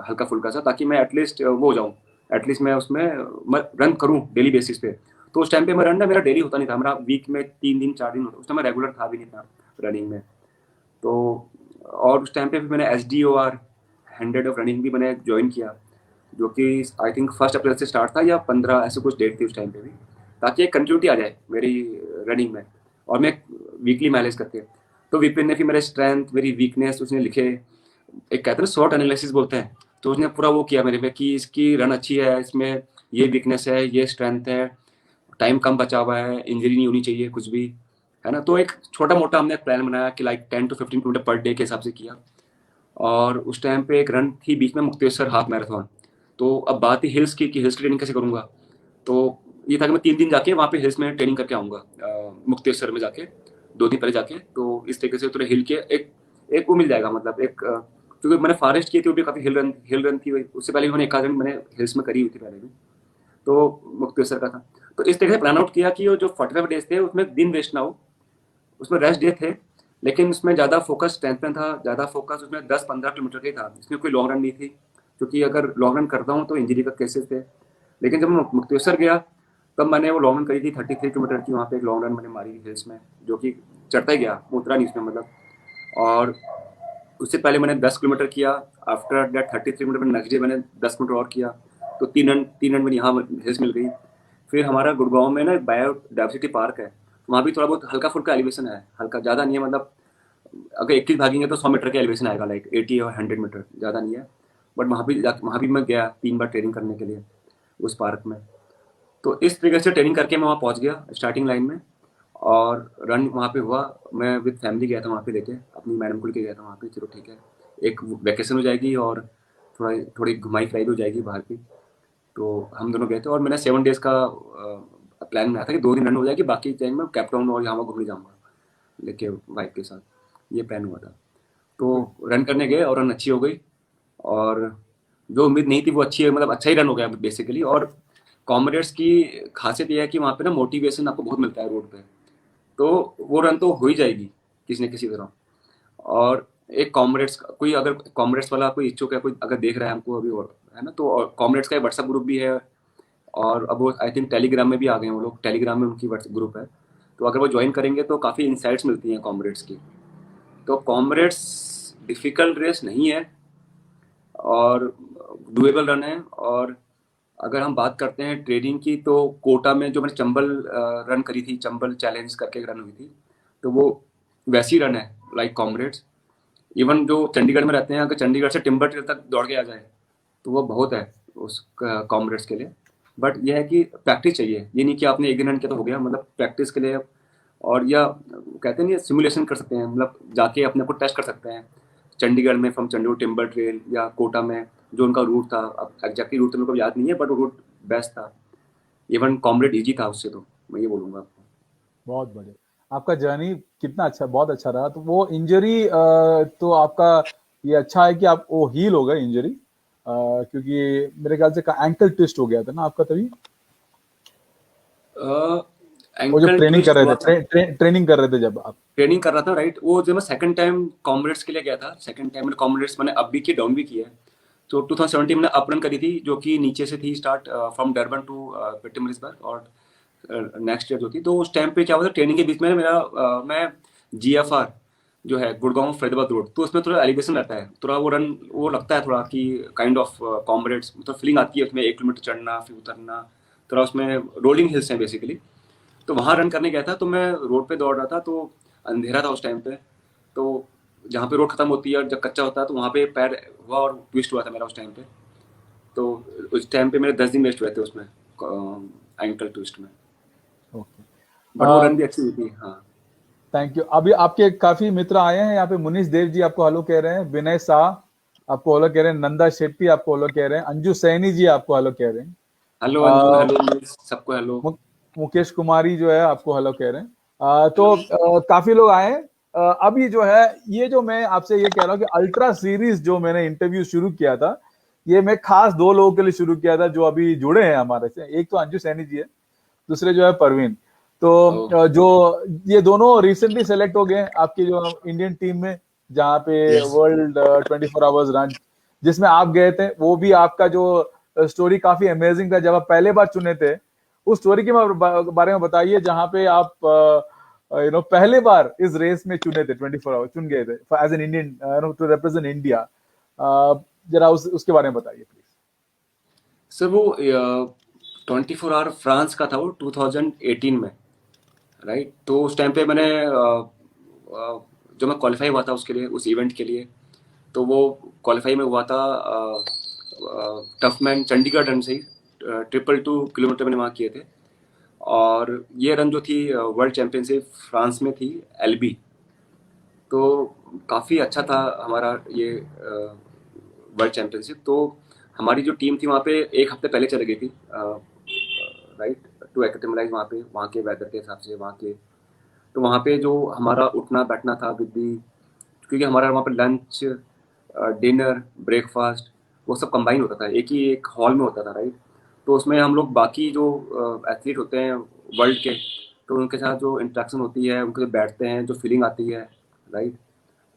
हल्का फुल्का सा, ताकि मैं एटलीस्ट वो हो जाऊँ, एटलीस्ट मैं उसमें रन करूँ डेली बेसिस पे। तो उस टाइम पे मैं रन ना मेरा डेली होता नहीं था, मेरा वीक में 3 दिन 4 दिन होता, उस टाइम मैं रेगुलर था भी नहीं था रनिंग में। तो और उस टाइम पे भी मैंने SDOR 100 ऑफ रनिंग भी मैंने ज्वाइन किया, जो कि आई थिंक 1 अप्रैल से स्टार्ट था, या 15 ऐसे कुछ डेट थी उस टाइम पे भी, ताकि एक कंटिन्यूटी आ जाए मेरी रनिंग में, और मैं वीकली माइलेज करते। तो विपिन ने फिर मेरे स्ट्रेंथ, मेरी वीकनेस उसने लिखे, एक कहते हैं ना शॉर्ट एनालिसिस बोलते हैं, तो उसने पूरा वो किया मेरे पे कि इसकी रन अच्छी है, इसमें ये वीकनेस है, ये स्ट्रेंथ है, टाइम कम बचा हुआ है, इंजरी नहीं होनी चाहिए कुछ भी, है ना। तो एक छोटा मोटा हमने एक प्लान बनाया कि like 10 to 15 kilometre per day के हिसाब से किया। और उस टाइम पे एक रन थी बीच में, मुक्तेश्वर हाफ मैराथन। तो अब बात ही हिल्स की कि हिल्स की ट्रेनिंग कैसे करूंगा। तो ये था कि मैं 3 दिन जाके वहाँ पे हिल्स में ट्रेनिंग करके आऊँगा, मुक्तेश्वर में जाके 2 दिन पहले जाके। तो इस तरीके से थोड़े हिल के एक एक वो मिल जाएगा, मतलब एक क्योंकि मैंने फॉरेस्ट की थी, वो भी काफ़ी हिल रन थी। उससे पहले भी मैंने एक आध दिन मैंने हिल्स में करी हुई थी पहले भी, तो मुक्तेश्वर का था। तो इस तरह से प्लान आउट किया कि वो जो 45 डेज थे उसमें दिन वेस्ट ना हो, उसमें रेस्ट डे थे, लेकिन उसमें ज़्यादा फोकस स्ट्रेंथ में था, ज़्यादा फोकस उसमें 10-15 किलोमीटर का ही था, इसमें कोई लॉन्ग रन नहीं थी, क्योंकि अगर लॉन्ग रन करता हूँ तो इंजरी का केसेस थे। लेकिन जब मैं मुक्तेश्वर गया तब मैंने वो लॉन्ग रन करी थी 33 किलोमीटर की, वहाँ पे एक लॉन्ग रन मैंने मारी हिल्स में, जो कि चढ़ता ही गया, उतरा नहीं उसमें मतलब। और उससे पहले मैंने 10 किलोमीटर किया, after that 33 kilometre next day मैंने 10 किलोमीटर और किया। तो 3 रन में यहाँ हिल्स मिल गई। फिर हमारा गुड़गांव में ना बायोडाइवर्सिटी पार्क है, वहाँ भी थोड़ा बहुत हल्का फुल्का एलिवेशन है, हल्का, ज़्यादा नहीं है, मतलब अगर 21 भागेंगे तो 100 मीटर का एलिवेशन आएगा, लाइक 80 और 100 मीटर, ज़्यादा नहीं है। बट वहाँ भी मैं गया 3 बार ट्रेनिंग करने के लिए उस पार्क में। तो इस तरीके से ट्रेनिंग करके मैं वहाँ पहुँच गया स्टार्टिंग लाइन में, और रन वहाँ पे हुआ। मैं विद फैमिली गया था वहाँ पे, लेके अपनी मैडम को लेके गया था वहाँ पे। चलो ठीक है, एक वैकेशन हो जाएगी और थोड़ा थोड़ी घुमाई फिराई भी हो जाएगी बाहर की। तो हम दोनों गए थे, और मैंने 7 डेज का प्लान बनाया था कि 2 दिन रन हो जाएगी, बाकी टाइम मैं कैप टाउन और यहाँ वहाँ घूमने जाऊँगा लेके वाइफ के साथ, ये प्लान हुआ था। तो रन करने गए और रन अच्छी हो गई, और जो उम्मीद नहीं थी वो अच्छी है, मतलब अच्छा ही रन हो गया बेसिकली। और कॉमरेड्स की खासियत ये है कि वहाँ पे ना मोटिवेशन आपको बहुत मिलता है रोड पे, तो वो रन तो हो ही जाएगी किसी न किसी तरह। और एक कॉमरेड्स, कोई अगर कॉमरेड्स वाला कोई इच्छुक है, कोई अगर देख रहा है हमको अभी, और है ना, तो कॉमरेड्स का व्हाट्सएप ग्रुप भी है, और अब वो आई थिंक टेलीग्राम में भी आ गए हैं वो लोग, टेलीग्राम में उनकी व्हाट्सएप ग्रुप है। तो अगर वो ज्वाइन करेंगे तो काफ़ी इंसाइट्स मिलती हैं कॉमरेड्स की। तो कॉमरेड्स डिफ़िकल्ट रेस नहीं है, और डुएबल रन है। और अगर हम बात करते हैं ट्रेनिंग की, तो कोटा में जो मैंने चंबल रन करी थी, चंबल चैलेंज करके एक रन हुई थी, तो वो वैसी रन है लाइक कॉमरेड्स। इवन जो चंडीगढ़ में रहते हैं, अगर चंडीगढ़ से टिम्बर ट्रेल तक दौड़ के आ जाए तो वो बहुत है उस कॉमरेड्स के लिए। बट यह है कि प्रैक्टिस चाहिए, ये नहीं कि आपने एक दिन रन किया तो हो गया, मतलब प्रैक्टिस के लिए। और या कहते हैं नहीं, सिमुलेशन कर सकते हैं, मतलब जाके अपने को टेस्ट कर सकते हैं चंडीगढ़ में, फ्रॉम चंडीगढ़ टिम्बर ट्रेल, या कोटा में जो उनका रूट था। अब एग्जैक्टली रूट तो मेरे को याद नहीं है, बट वो रूट बेस्ट था। इवन कॉमरेड इजी था उससे, तो मैं ये बोलूँगा आपको।
बहुत बढ़िया। आपका जर्नी कितना अच्छा, बहुत अच्छा रहा। तो वो इंजरी तो आपका ये अच्छा है कि आप वो हील हो गए इंजरी, क्योंकि मेरे ख्याल से एंकल ट्विस्ट हो गया था ना आपका तभी, वो जब
एंकल
ट्रेनिंग कर
ट्विस्ट
रहे
हुआ
थे,
था,
ट्रेनिंग कर रहे थे जब आप।
ट्रेनिंग कर रहा था, राइट। वो जब मैं सेकंड टाइम कॉमरेड्स के लिए गया था, सेकंड टाइम मैंने कॉमरेड्स मैंने अप भी किया, डाउन भी किया है। तो 2017 में अप रन करी थी, जो कि नीचे से थी स्टार्ट, फ्रॉम डरबन टू पिटमरिसबर्ग, और नेक्स्ट ईयर जो थी। तो उस टाइम पे क्या हुआ था, ट्रेनिंग के बीच में मेरा मैं GFR जो है गुड़गांव फरीदाबाद रोड, तो उसमें थोड़ा एलिवेशन रहता है, थोड़ा वो रन वो लगता है थोड़ा कि काइंड ऑफ कॉमरेड्स, मतलब फीलिंग आती है उसमें, 1 किलोमीटर चढ़ना फिर उतरना, थोड़ा उसमें रोलिंग हिल्स हैं बेसिकली। तो वहाँ रन करने गया था, तो मैं रोड पे दौड़ रहा था, तो अंधेरा था उस टाइम पे। तो जहाँ पे रोड खत्म होती है और जब कच्चा होता है, तो वहाँ पे पैर हुआ और ट्विस्ट हुआ था मेरा उस टाइम पे। तो उस टाइम पे मेरे 10 दिन वेस्ट हुए थे उसमें, एंकल ट्विस्ट में।
ओके,
बट वो रन भी अच्छी हुई थी, हाँ।
Thank you. अभी आपके काफी मित्र आए हैं यहाँ पे, मुनीष देव जी आपको हेलो कह रहे हैं, विनय शाह आपको हेलो कह रहे हैं, नंदा शेट्टी आपको हेलो कह रहे हैं, अंजू सैनी जी आपको हेलो कह रहे हैं,
हेलो अंजू, हेलो मिस, सबको हेलो।
मुकेश कुमारी जो है आपको हेलो कह रहे हैं। तो
हेलो।
काफी लोग आए हैं। अभी जो है, ये जो मैं आपसे ये कह रहा हूँ कि अल्ट्रा सीरीज जो मैंने इंटरव्यू शुरू किया था, ये मैं खास 2 लोगों के लिए शुरू किया था जो अभी जुड़े हैं हमारे से। एक तो अंजू सैनी जी है, दूसरे जो है परवीन। तो
ओ,
जो ये दोनों रिसेंटली सेलेक्ट हो गए हैं आपकी जो इंडियन टीम में, जहाँ पे
यस।
वर्ल्ड 24 आवर्स रन जिसमें आप गए थे, वो भी आपका जो स्टोरी काफी अमेजिंग था जब आप पहले बार चुने थे। उस स्टोरी के बारे में बताइए, जहाँ पे आप पहले बार इस रेस में चुने थे, 24 आवर्स चुन गए थे as an Indian to represent India. जरा उसके बारे में बताइए प्लीज।
सर वो 24 आवर फ्रांस का था, वो 2018 में, राइट। तो उस टाइम पे मैंने जो मैं क्वालिफाई हुआ था उसके लिए, उस इवेंट के लिए, तो वो क्वालिफाई में हुआ था टफमैन चंडीगढ़ रन से ही, 222 किलोमीटर मैंने वहाँ किए थे। और ये रन जो थी वर्ल्ड चैंपियनशिप फ्रांस में थी, एलबी। तो काफ़ी अच्छा था हमारा ये वर्ल्ड चैंपियनशिप। तो हमारी जो टीम थी वहाँ पे एक हफ्ते पहले चली गई थी, राइट, टू एक्टिमलाइज वहाँ पे, वहाँ के वेदर के हिसाब से, वहाँ के। तो वहाँ पे जो हमारा उठना बैठना था विद दी, क्योंकि हमारा वहाँ पे लंच, डिनर, ब्रेकफास्ट, वो सब कंबाइन होता था, एक ही एक हॉल में होता था, राइट। तो उसमें हम लोग बाकी जो एथलीट होते हैं वर्ल्ड के, तो उनके साथ जो इंटरेक्शन होती है, उनके जो बैठते हैं, जो फीलिंग आती है, राइट,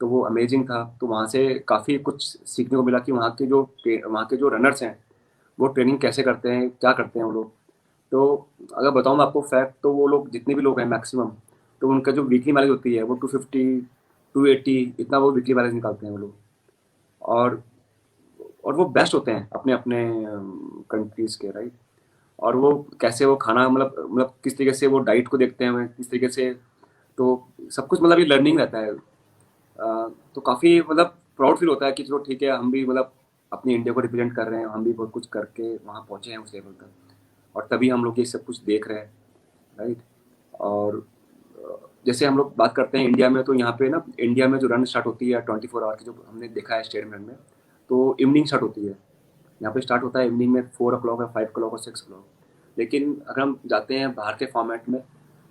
तो वो अमेजिंग था। तो वहाँ से काफ़ी कुछ सीखने को मिला कि वहाँ के जो रनर्स हैं वो ट्रेनिंग कैसे करते हैं, क्या करते हैं वो लोग। तो अगर बताऊँ मैं आपको फैक्ट, तो वो लोग जितने भी लोग हैं मैक्सिमम, तो उनका जो वीकली माइलेज होती है वो 250, 280, इतना वो वीकली माइलेज निकालते हैं वो लोग। और और वो बेस्ट होते हैं अपने अपने कंट्रीज़ के, राइट। और वो कैसे वो खाना, मतलब किस तरीके से वो डाइट को देखते हैं, किस तरीके से, तो सब कुछ मतलब ये लर्निंग रहता है। तो काफ़ी मतलब प्राउड फील होता है कि चलो ठीक है, हम भी मतलब अपनी इंडिया को रिप्रेजेंट कर रहे हैं, हम भी बहुत कुछ करके वहाँ पहुँचे हैं उस लेवल तक, और तभी हम लोग ये सब कुछ देख रहे हैं, राइट। और जैसे हम लोग बात करते हैं इंडिया में, तो यहाँ पे ना इंडिया में जो रन स्टार्ट होती है 24 आवर की, जो हमने देखा है स्टेडियम रन में, तो इवनिंग स्टार्ट होती है। यहाँ पे स्टार्ट होता है इवनिंग में 4 o'clock या 5 o'clock और 6 o'clock। लेकिन अगर हम जाते हैं बाहर के फॉर्मेट में,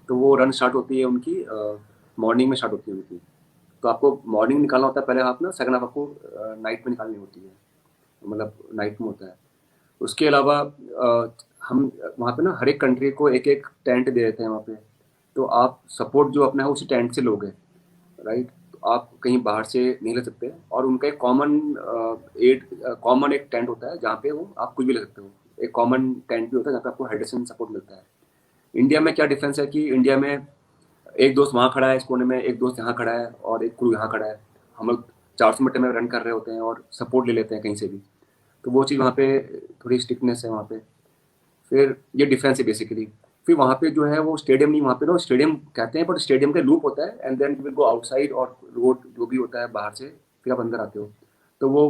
तो वो रन स्टार्ट होती है उनकी मॉर्निंग में स्टार्ट होती है उनकी। तो आपको मॉर्निंग निकालना होता है पहले हाफ ना, सेकंड हाफ आपको नाइट में निकालनी होती है, मतलब नाइट में होता है। उसके अलावा हम वहाँ पे ना हर एक कंट्री को एक एक टेंट दे देते हैं वहाँ पे। तो आप सपोर्ट जो अपना है उसी टेंट से लोगे, राइट। तो आप कहीं बाहर से नहीं ले सकते। और उनका एक कॉमन एक टेंट होता है जहाँ पे वो आप कुछ भी ले सकते हो। एक कॉमन टेंट भी होता है जहाँ पे आपको हाइड्रेशन सपोर्ट मिलता है। इंडिया में क्या डिफरेंस है कि इंडिया में एक दोस्त वहाँ खड़ा है इस कोने में, एक दोस्त यहाँ खड़ा है, और एक क्रू यहाँ खड़ा है। हम लोग 400 मीटर में रन कर रहे होते हैं और सपोर्ट ले लेते हैं कहीं से भी। तो वो चीज़ वहाँ पे थोड़ी स्ट्रिक्टनेस है वहाँ पे। फिर ये डिफरेंस है बेसिकली। फिर वहाँ पे जो है वो स्टेडियम नहीं, वहाँ पे ना स्टेडियम कहते हैं, बट स्टेडियम का लूप होता है, and then will go outside, और रोड जो भी होता है बाहर से फिर आप अंदर आते हो। तो वो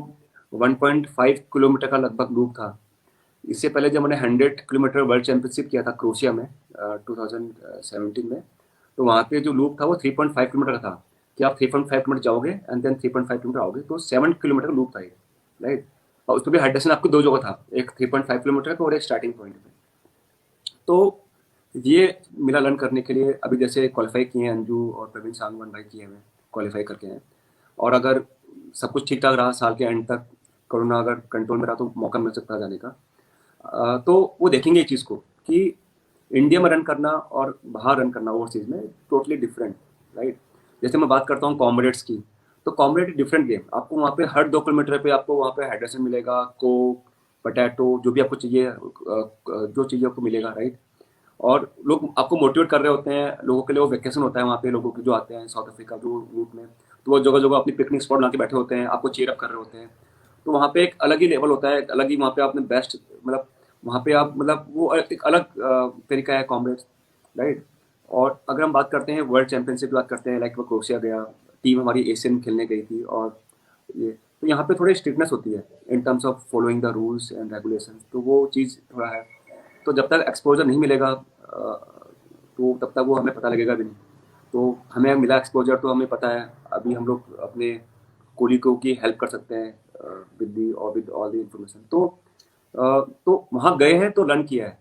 1.5 किलोमीटर का लगभग लूप था। इससे पहले जब मैंने 100 किलोमीटर वर्ल्ड चैंपियनशिप किया था क्रोशिया में 2017 में, तो वहाँ पे जो लूप था वो 3.5 किलोमीटर का था, कि आप 3.5 किलोमीटर जाओगे एंड देन 3.5 किलोमीटर आओगे, तो 7 किलोमीटर का लूप था ये, राइट। और उसमें भी हाइड्रेशन आपको दो जगह था, एक 3.5 किलोमीटर का और एक स्टार्टिंग पॉइंट पे। तो ये मेरा लर्न करने के लिए अभी जैसे क्वालिफाई किए हैं अंजू और प्रवीण सांगवान भाई किए हुए क्वालिफाई करके हैं। और अगर सब कुछ ठीक ठाक रहा साल के एंड तक, कोरोना अगर कंट्रोल में रहा, तो मौका मिल सकता है जाने का। तो वो देखेंगे इस चीज़ को कि इंडिया में रन करना और बाहर रन करना वो चीज़ में टोटली डिफरेंट, राइट। जैसे मैं बात करता हूँ कॉमरेड्स की, तो कॉमरेड डिफरेंट गेम। आपको वहाँ पे हर 2 किलोमीटर पे आपको वहाँ पे हाइड्रेशन मिलेगा, कोक, पटैटो, जो भी आपको चाहिए, जो चाहिए आपको मिलेगा, राइट। और लोग आपको मोटिवेट कर रहे होते हैं, लोगों के लिए वो वेकेशन होता है वहाँ पे, लोगों के जो आते हैं साउथ अफ्रीका जो रूट में, तो वो जगह जगह अपनी पिकनिक स्पॉट बना के बैठे होते हैं, आपको चीयर अप कर रहे होते हैं। तो वहाँ पे एक अलग ही लेवल होता है, एक अलग ही वहाँ पे आपने बेस्ट, मतलब वहाँ पे आप, मतलब वो एक अलग तरीका है कॉम्रेड्स, राइट। और अगर हम बात करते हैं वर्ल्ड चैंपियनशिप की बात करते हैं, लाइक वो क्रोशिया गया, टीम हमारी एशियन खेलने गई थी, और ये, तो यहाँ पे थोड़ी स्ट्रिक्टनेस होती है in terms of following the rules and regulation, तो वो चीज़ थोड़ा है। तो जब तक एक्सपोजर नहीं मिलेगा तो तब तक वो हमें पता लगेगा भी नहीं। तो हमें मिला एक्सपोजर, तो हमें पता है अभी हम लोग अपने कोलिगों की हेल्प कर सकते हैं विद ऑल द इंफॉर्मेशन। तो वहाँ गए हैं तो लर्न किया है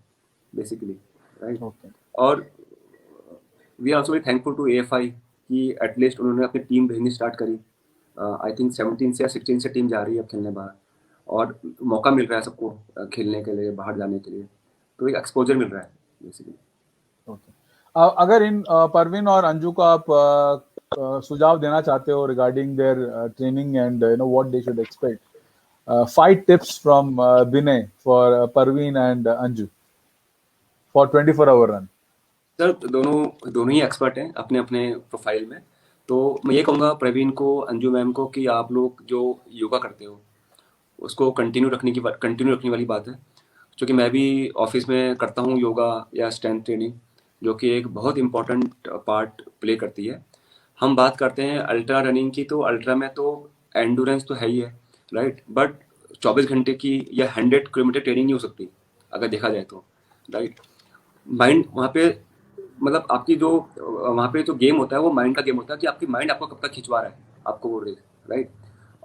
बेसिकली, राइट।
Okay.
और we are also very thankful to AFI कि एटलीस्ट उन्होंने अपनी टीम भेजनी स्टार्ट करी। आई थिंक 17 से या 16 से टीम जा रही है अब खेलने बाहर, और मौका मिल रहा है सबको खेलने के लिए, बाहर जाने के लिए। तो एक एक्सपोजर मिल रहा है बेसिकली।
Okay. अगर इन परवीन और अंजू को आप सुझाव देना चाहते हो regarding their training and you know what they should expect, 5 tips from Binay for Parveen and Anju for 24-hour run.
Sir दोनों दोनों ही एक्सपर्ट हैं अपने अपने प्रोफाइल में। तो मैं ये कहूँगा प्रवीण को, अंजू मैम को, कि आप लोग जो योगा करते हो उसको कंटिन्यू रखने वाली बात है। क्योंकि मैं भी ऑफिस में करता हूँ योगा या स्ट्रेंथ ट्रेनिंग, जो कि एक बहुत इम्पोर्टेंट पार्ट प्ले करती है। हम बात करते हैं अल्ट्रा रनिंग की, तो अल्ट्रा में तो एंडोरेंस तो है ही है, राइट, बट 24 घंटे की या 100 किलोमीटर ट्रेनिंग नहीं हो सकती अगर देखा जाए तो, राइट। माइंड वहाँ पे, मतलब आपकी जो वहाँ पे जो गेम होता है वो माइंड का गेम होता है कि आपकी माइंड आपको कब तक खिंचवा रहा है आपको वो रेस, राइट।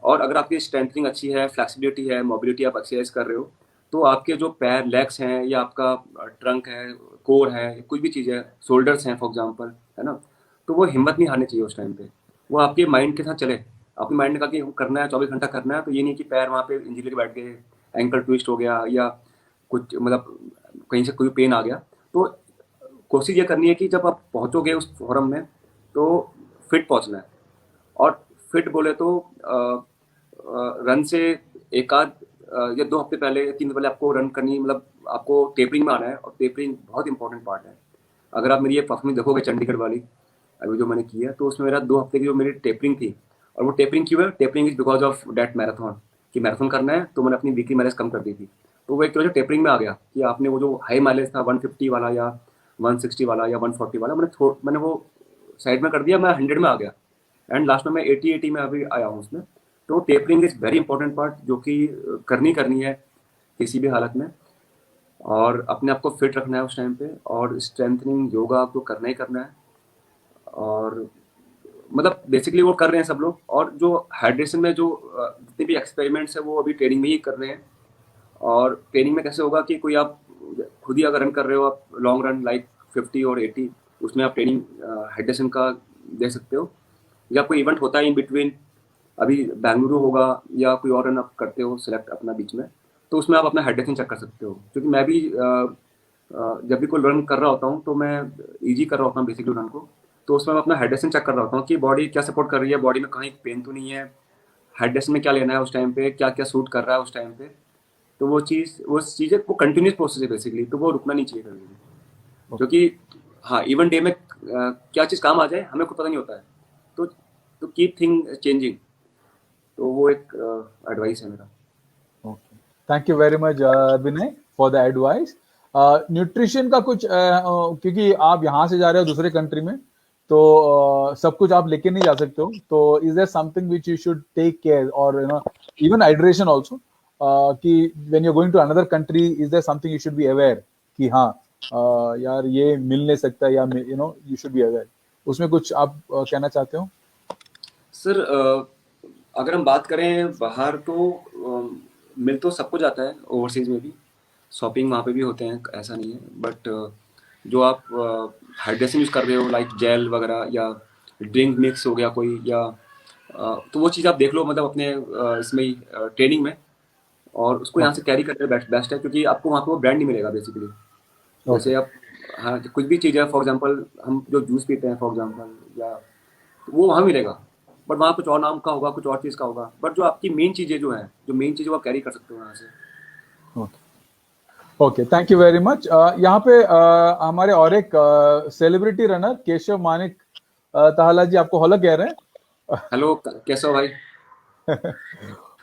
और अगर आपकी स्ट्रेंथनिंग अच्छी है, फ्लेक्सिबिलिटी है, मोबिलिटी, आप एक्सरसाइज कर रहे हो, तो आपके जो पैर, लेग्स हैं, या आपका ट्रंक है, कोर है, कुछ भी चीज़ है, शोल्डर्स हैं फॉर एग्जांपल, है ना, तो वो हिम्मत नहीं हारनी चाहिए उस टाइम पे। वो आपके माइंड के साथ चले। अपनी माइंड ने कहा कि हम करना है, 24 घंटा करना है, तो ये नहीं कि पैर वहाँ पे इंजरी के बैठ गए, एंकल ट्विस्ट हो गया, या कुछ मतलब कहीं से कोई पेन आ गया। तो कोशिश ये करनी है कि जब आप पहुंचोगे उस फोरम में, तो फिट पहुंचना है। और फिट बोले तो रन से एक आध या 2 हफ्ते पहले या 3 दिन पहले आपको रन करनी, मतलब आपको टेपरिंग में आना है, और टेपरिंग बहुत इंपॉर्टेंट पार्ट है। अगर आप मेरी ये परफॉर्मेंस देखोगे चंडीगढ़ वाली अभी जो मैंने की है, तो उसमें मेरा 2 हफ्ते की जो मेरी टेपरिंग थी, और वो टेपरिंग क्यों है, tapering is because of that marathon, कि मैराथन करना है, तो मैंने अपनी वीकली माइलेज कम कर दी थी। तो वो एक तरह से टेपरिंग में आ गया कि आपने वो जो हाई माइलेज था 150 वाला या 160 वाला या 140 वाला, मैंने वो साइड में कर दिया, मैं 100 में आ गया। एंड लास्ट में मैं 80 में अभी आया हूँ उसमें। तो tapering is very important part, जो कि करनी करनी है किसी भी हालत में। और अपने आप को फिट रखना है उस टाइम पे, और स्ट्रेंथनिंग योगा आपको करना ही करना है। और मतलब बेसिकली वो कर रहे हैं सब लोग। और जो हाइड्रेशन में जो जितने भी एक्सपेरिमेंट्स है वो अभी ट्रेनिंग में ही कर रहे हैं। और ट्रेनिंग में कैसे होगा कि कोई आप खुद ही अगर रन कर रहे हो, आप लॉन्ग रन लाइक 50 और 80, उसमें आप ट्रेनिंग हाइड्रेशन का दे सकते हो। या कोई इवेंट होता है इन बिटवीन, अभी बेंगलुरु होगा, या कोई और रन आप करते हो सिलेक्ट अपना बीच में, तो उसमें आप अपना हाइड्रेशन चेक कर सकते हो। क्योंकि मैं भी जब भी कोई रन कर रहा होता हूँ, तो मैं ईजी कर रहा होता हूँ बेसिकली रन को, तो उसमें मैं अपना हाइड्रेशन चेक कर रहा होता हूँ कि बॉडी क्या सपोर्ट कर रही है, बॉडी में कहीं पेन तो नहीं है, हाइड्रेशन में क्या लेना है उस टाइम पे, क्या क्या सूट कर रहा है उस टाइम पे। तो वो चीज़ है, वो कंटिन्यूस प्रोसेस है बेसिकली, तो वो रुकना नहीं चाहिए कभी भी। क्योंकि हाँ, इवन डे में क्या चीज़ काम आ जाए हमें को पता नहीं होता है। तो कीप थिंग चेंजिंग। तो वो एक एडवाइस है मेरा।
Okay, thank you very much Vinay for the advice. Nutrition का कुछ क्योंकि आप यहाँ से जा रहे हो दूसरे कंट्री में, तो सब कुछ आप लेके नहीं जा सकते हो, तो is there something which you should take care, और इवन हाइड्रेशन आल्सो, कि when you are going to another country is there something you should be aware कि हाँ यार ये मिल नहीं सकता, या यू शुड बी अवेयर, उसमें कुछ आप कहना चाहते हो?
सर अगर हम बात करें बाहर, तो मिल तो सबको जाता है ओवरसीज में भी, शॉपिंग वहाँ पे भी होते हैं, ऐसा नहीं है। बट जो आप हाइड्रेशन यूज़ कर रहे हो लाइक जेल वगैरह, या ड्रिंक मिक्स हो गया कोई, या तो वो चीज़ आप देख लो, मतलब अपने इसमें ही ट्रेनिंग में, और उसको यहाँ से कैरी करते बेस्ट बेस्ट है। क्योंकि आपको वहाँ पे वो ब्रांड नहीं मिलेगा बेसिकली।
ओके,
जैसे आप, हाँ, कुछ भी चीज़ है, फॉर एग्जांपल हम जो जूस पीते हैं फॉर एग्जांपल, या वो वहाँ मिलेगा, बट वहाँ कुछ और नाम का होगा, कुछ और चीज़ का होगा। बट जो आपकी मेन चीज़ें जो हैं, जो मेन चीज़ें वो आप कैरी कर सकते हो यहाँ से।
Okay, okay, thank you very much. यहाँ पे हमारे और एक सेलिब्रिटी रनर केशव मानिक ताहला जी आपको हेलो कह रहे
हेलो, कैसे हो भाई?
हैं।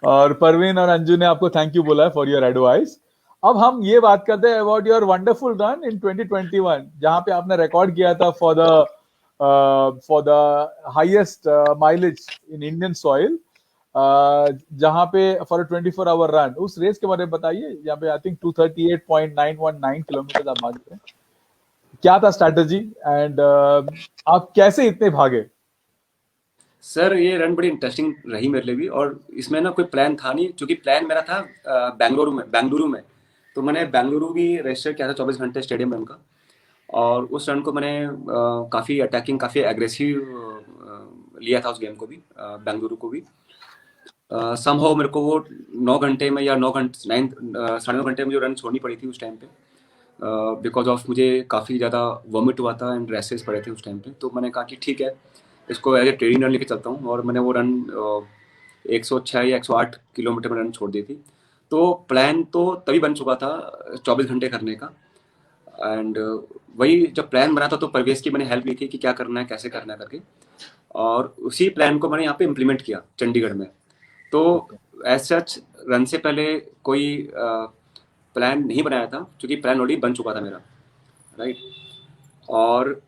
और परवीन और अंजू ने आपको थैंक यू बोला है फॉर योर एडवाइस। अब हम ये बात करते हैं about your wonderful run in 2021, जहां पे आपने रिकॉर्ड किया था for the highest mileage in Indian soil, जहां पे फॉर 24 आवर रन। उस रेस के बारे में बताइए, जहाँ पे आई थिंक 238.919 किलोमीटर आप भागे थे। क्या था स्ट्रैटेजी, एंड आप कैसे इतने भागे?
सर ये रन बड़ी इंटरेस्टिंग रही मेरे लिए भी। और इसमें ना कोई प्लान था नहीं, क्योंकि प्लान मेरा था बेंगलुरु में। तो मैंने बेंगलुरु भी रजिस्टर किया था 24 घंटे स्टेडियम रन का। और उस रन को मैंने काफ़ी अटैकिंग, काफ़ी एग्रेसिव लिया था उस गेम को भी, बेंगलुरु को भी। समहाउ मेरे को वो 9 घंटे में, या 9 घंटे 9 साढ़े 9 घंटे में जो रन छोड़नी पड़ी थी उस टाइम पे, बिकॉज ऑफ मुझे काफ़ी ज़्यादा वॉमिट हुआ था एंड रैसेस पड़े थे उस टाइम पे। तो मैंने कहा कि ठीक है, इसको एज ए ट्रेनिंग रन लेके चलता हूँ। और मैंने वो रन 106 या 108 किलोमीटर में रन छोड़ दी थी। तो प्लान तो तभी बन चुका था 24 घंटे करने का। एंड वही जब प्लान बना था, तो परवेश की मैंने हेल्प ली थी कि क्या करना है, कैसे करना है करके। और उसी प्लान को मैंने यहाँ पे इम्प्लीमेंट किया चंडीगढ़ में। तो
ओके,
एज सच रन से पहले कोई प्लान नहीं बनाया था, क्योंकि प्लान ऑलरेडी बन चुका था मेरा, राइट। और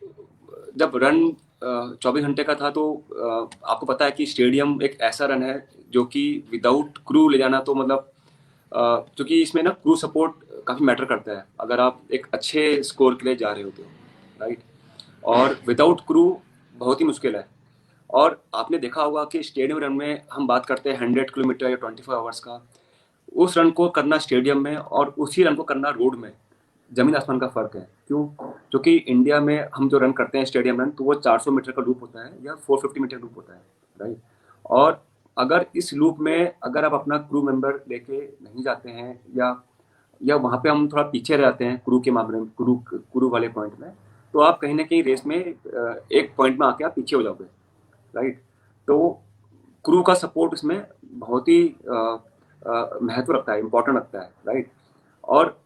जब रन 24 घंटे का था, तो आपको पता है कि स्टेडियम एक ऐसा रन है जो कि विदाउट क्रू ले जाना, तो मतलब क्योंकि इसमें ना क्रू सपोर्ट काफ़ी मैटर करता है अगर आप एक अच्छे स्कोर के लिए जा रहे हो तो, राइट। और विदाउट क्रू बहुत ही मुश्किल है। और आपने देखा होगा कि स्टेडियम रन में हम बात करते हैं 100 किलोमीटर या 24 आवर्स का, उस रन को करना स्टेडियम में और उसी रन को करना रोड में जमीन आसमान का फर्क है। क्यों? क्योंकि इंडिया में हम जो रन करते हैं स्टेडियम रन, तो वो 400 मीटर का लूप होता है या 450 मीटर लूप होता है, राइट। और अगर इस लूप में अगर आप अपना क्रू मेंबर लेके नहीं जाते हैं, या वहाँ पे हम थोड़ा पीछे रह जाते हैं क्रू के मामले में, क्रू वाले पॉइंट में, तो आप कहीं ना कहीं रेस में एक पॉइंट में आके आप पीछे हो जाओगे, राइट। तो क्रू का सपोर्ट इसमें बहुत ही महत्व रखता है, इंपॉर्टेंट रखता है, राइट। और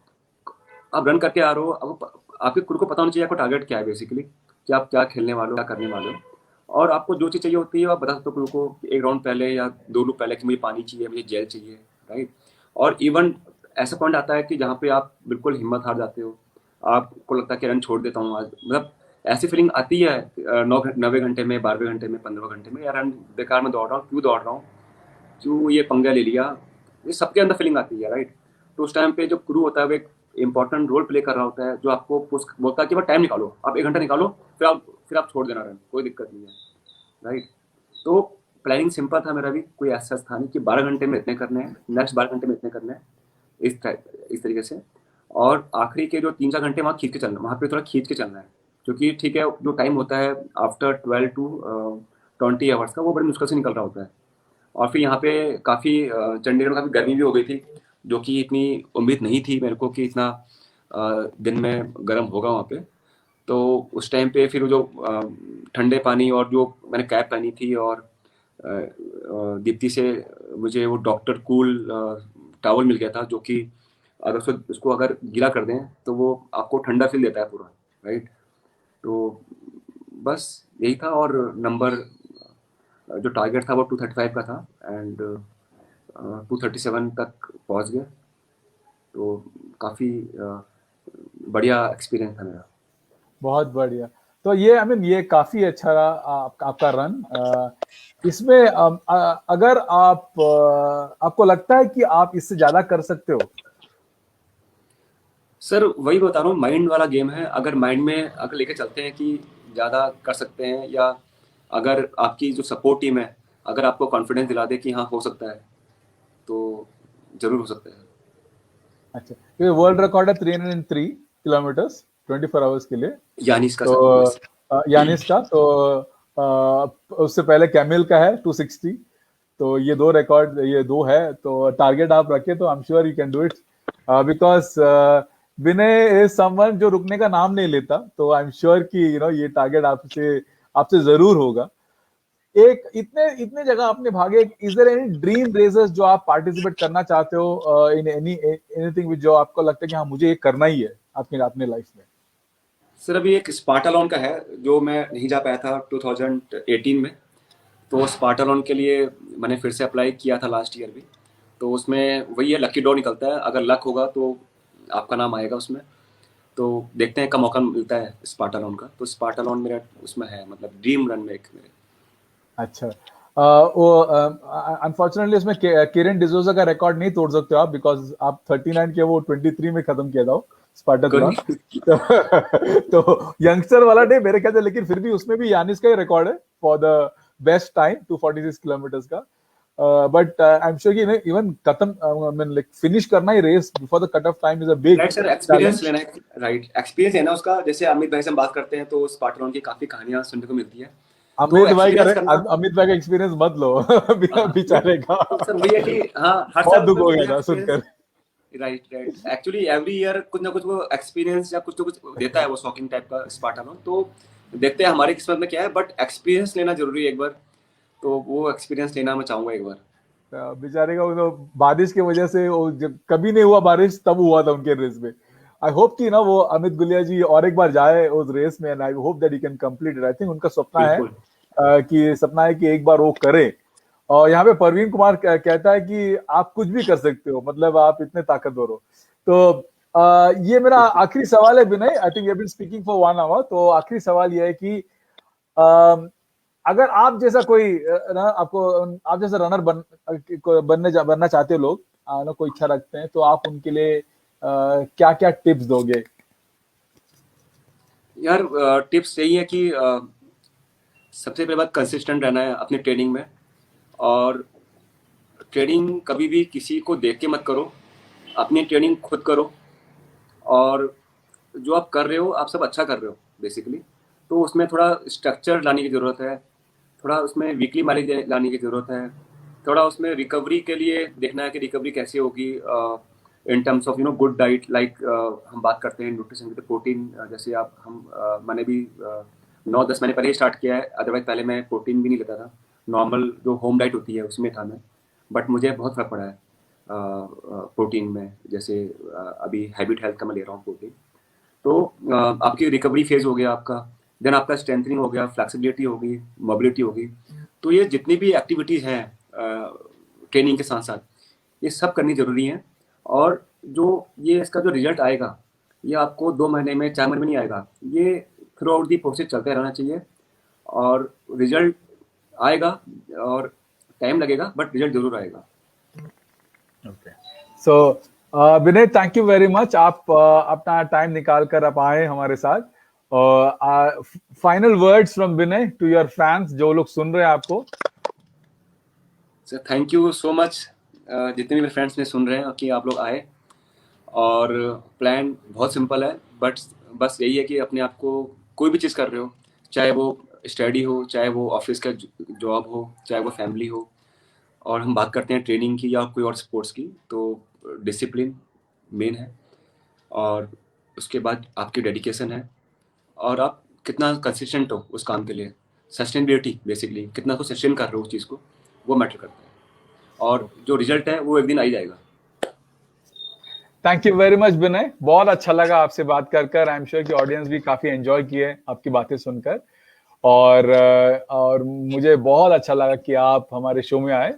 आप रन करके आ रहे हो, अब आपके क्रू को पता होना चाहिए आपका टारगेट क्या है बेसिकली, कि आप क्या खेलने वाले हो, क्या करने वाले हो। और आपको जो चीज़ चाहिए होती है आप बता सकते हो क्रू को एक राउंड पहले या 2 लूप पहले कि मुझे पानी चाहिए, मुझे जेल चाहिए, राइट। और इवन ऐसा पॉइंट आता है कि जहाँ पे आप बिल्कुल हिम्मत हार जाते हो, आपको लगता है कि रन छोड़ देता हूँ आज, मतलब ऐसी फीलिंग आती है 90 घंटे में, 12वें घंटे में, 15वें घंटे में, यार रन बेकार में दौड़ रहा हूँ, क्यों दौड़ रहा हूँ, क्यों ये पंगा ले लिया, ये सबके अंदर फीलिंग आती है, राइट। तो उस टाइम पे जो क्रू होता है वो एक इंपॉर्टेंट रोल प्ले कर रहा होता है, जो आपको बोलता है कि टाइम निकालो, आप 1 घंटा निकालो, फिर आप छोड़ देना रन, कोई दिक्कत नहीं है, राइट। तो प्लानिंग सिंपल था मेरा भी, कोई ऐसा था नहीं कि 12 घंटे में इतने करने हैं, नेक्स्ट 12 घंटे में इतने करने हैं, इस तरीके से। और आखिरी के जो 3-4 घंटे वहाँ खींच के चलना, वहाँ पे थोड़ा खींच के चलना है, क्योंकि ठीक है जो टाइम होता है आफ्टर 12 to 20 आवर्स का, वो बड़ी मुश्किल से निकल रहा होता है। और फिर यहाँ पे काफ़ी चंडीगढ़ में काफ़ी गर्मी भी हो गई थी, जो कि इतनी उम्मीद नहीं थी मेरे को कि इतना दिन में गर्म होगा वहाँ पे। तो उस टाइम पे फिर वो जो ठंडे पानी, और जो मैंने कैप पहनी थी, और दीप्ति से मुझे वो डॉक्टर कूल टॉवल मिल गया था, जो कि अगर उसको अगर गीला कर दें तो वो आपको ठंडा फील देता है पूरा, राइट। तो बस यही था। और नंबर जो टारगेट था वो 235 का था, एंड 237 तक पहुंच गए। तो काफ़ी बढ़िया एक्सपीरियंस था मेरा।
बहुत बढ़िया। तो ये ये काफी अच्छा रहा आपका रन। इसमें अगर आपको लगता है कि आप इससे ज्यादा कर सकते हो?
सर वही बता रहा हूँ, माइंड वाला गेम है। अगर माइंड में अगर लेके चलते हैं कि ज़्यादा कर सकते हैं, या अगर आपकी जो सपोर्ट टीम है अगर आपको कॉन्फिडेंस दिला दे कि हाँ हो सकता है, तो ज़रूर हो सकता है।
अच्छा, ये वर्ल्ड रिकॉर्ड है 303 किलोमीटर्स 24 आवर्स के लिए।
यानिस का
तो
सर, यस।
यानिस का तो उससे पहले कैमिल का है 260। तो ये दो रिकॉर्ड, ये दो है। तो टारगेट आप रखे तो आई am sure you can do it, because Vinay is someone जो रुकने का नाम नहीं लेता। तो आई एम श्योर कि ये टारगेट आपसे आपसे जरूर होगा। एक इतने इतने जगह आपने भागे, is there any dream races जो आप पार्टिसिपेट करना चाहते हो, इन एनीथिंग जो आपको लगता है कि हाँ मुझे ये करना ही है आपके अपने लाइफ में?
सर अभी एक स्पार्टालोन का है जो मैं नहीं जा पाया था 2018 में। तो स्पार्टालोन के लिए मैंने फिर से अप्लाई किया था लास्ट ईयर भी। तो उसमें वही है, लकी ड्रॉ निकलता है, अगर लक होगा तो आपका नाम आएगा उसमें। तो देखते हैं कब मौका मिलता है स्पार्टालोन का। तो स्पार्टालोन मेरा उसमें है, मतलब ड्रीम रन में एक मेरे।
अच्छा, वो अनफॉर्चुनेटली उसमें केरन डिजोजा का रिकॉर्ड नहीं तोड़ सकते हो आप, बिकॉज आप 39 के वो 23 में खत्म किया था वो स्पार्टाथलॉन। तो यंगस्टर वाला डे मेरे ख्याल से, लेकिन फिर भी उसमें भी यानिस का ही रिकॉर्ड है for the best time 246 kilometres का। बट आई एम श्योर कि इवन खत्म लाइक फिनिश करना ही race before the cut off time is a big
right sir, experience लेना है, राइट। एक्सपीरियंस है ना उसका, जैसे अमित भाई से हम बात करते हैं तो स्पार्टालोन की काफी कहानियां सुनने को मिलती है। तो एक्सपीरियंस करना,
अमित भाई का एक्सपीरियंस मत लो
हाँ,
बेचारे का
तो सर वही है कि हाँ हर
बहुत
साल
दुख
कोई
हो
कोई
गया
नया
था
एक्सपीरियंस,
सुनकर।
Right right. Actually every year कुछ ना कुछ वो एक्सपीरियंस या कुछ तो कुछ देता है वो शॉकिंग टाइप का स्पार्टालोन। तो देखते हैं हमारी किस्मत में क्या है, बट एक्सपीरियंस लेना जरूरी है एक बार। तो वो एक्सपीरियंस लेना मैं चाहूंगा एक बार।
बेचारे का वो तो बारिश की वजह से, वो जब कभी नहीं हुआ बारिश तब हुआ था उनके रेस में। आई होप कि वो अमित गुलिया जी और एक बार जाए उस रेस में, and I hope that he can complete it. I think उनका
बिल्कुल।
सपना है कि एक बार वो करे। और यहाँ पे परवीन कुमार कहता है कि आप कुछ भी कर सकते हो, मतलब आप इतने ताकतवर हो। तो ये मेरा आखिरी सवाल है Vinay. I think we have been speaking for 1 hour. तो आखिरी सवाल ये है कि अगर आप जैसा कोई आप जैसा रनर बनना चाहते हो लोग, कोई इच्छा रखते हैं, तो आप उनके लिए क्या क्या टिप्स दोगे?
यार टिप्स यही है कि सबसे पहले बात कंसिस्टेंट रहना है अपनी ट्रेनिंग में। और ट्रेनिंग कभी भी किसी को देख के मत करो, अपनी ट्रेनिंग खुद करो। और जो आप कर रहे हो आप सब अच्छा कर रहे हो बेसिकली, तो उसमें थोड़ा स्ट्रक्चर लाने की ज़रूरत है, थोड़ा उसमें वीकली माइलेज लाने की ज़रूरत है, थोड़ा उसमें रिकवरी के लिए देखना है कि रिकवरी कैसे होगी in terms of good diet. Like हम बात करते हैं न्यूट्रिशन की, तो प्रोटीन जैसे मैंने भी 9-10 महीने पहले ही स्टार्ट किया है। अदरवाइज पहले मैं प्रोटीन भी नहीं लेता था, नॉर्मल जो होम डाइट होती है उसमें था मैं। बट मुझे बहुत फ़र्क पड़ा है प्रोटीन में। जैसे अभी हैबिट हेल्थ का मैं ले रहा हूँ प्रोटीन। तो आपकी रिकवरी फेज हो गया आपका, देन आपका स्ट्रेंथनिंग हो गया, फ्लेक्सिबिलिटी होगी, मोबिलिटी होगी। तो ये जितनी भी एक्टिविटीज़ हैं ट्रेनिंग के साथ साथ, ये सब करनी ज़रूरी है। और जो ये इसका जो रिजल्ट आएगा, ये आपको 2 महीने में 4 महीने में नहीं आएगा, ये थ्रू आउट दी प्रोसेस चलते रहना चाहिए। और रिजल्ट आएगा, और टाइम लगेगा बट रिजल्ट जरूर आएगा।
Okay, so Vinay, thank you very much. आप अपना टाइम निकाल कर आप आए हमारे साथ। और final words from Vinay to your fans, जो लोग सुन रहे हैं आपको।
Sir thank you so much, जितने भी मेरे फ्रेंड्स ने सुन रहे हैं कि आप लोग आए। और प्लान बहुत सिंपल है, बट बस यही है कि अपने आप को कोई भी चीज़ कर रहे हो, चाहे वो स्टडी हो, चाहे वो ऑफिस का जॉब हो, चाहे वो फैमिली हो, और हम बात करते हैं ट्रेनिंग की या कोई और स्पोर्ट्स की, तो डिसिप्लिन मेन है। और उसके बाद आपकी डेडिकेशन है, और आप कितना कंसिस्टेंट हो उस काम के लिए। सस्टेनेबिलिटी बेसिकली, कितना को सस्टेन कर रहे हो उस चीज़ को, वो मैटर करता है। और जो रिजल्ट है वो एक दिन आ ही जाएगा।
थैंक यू वेरी मच विनय, बहुत अच्छा लगा आपसे बात कर। आई एम श्योर कि ऑडियंस भी काफी एंजॉय किए आपकी बातें सुनकर। और मुझे बहुत अच्छा लगा कि आप हमारे शो में आए,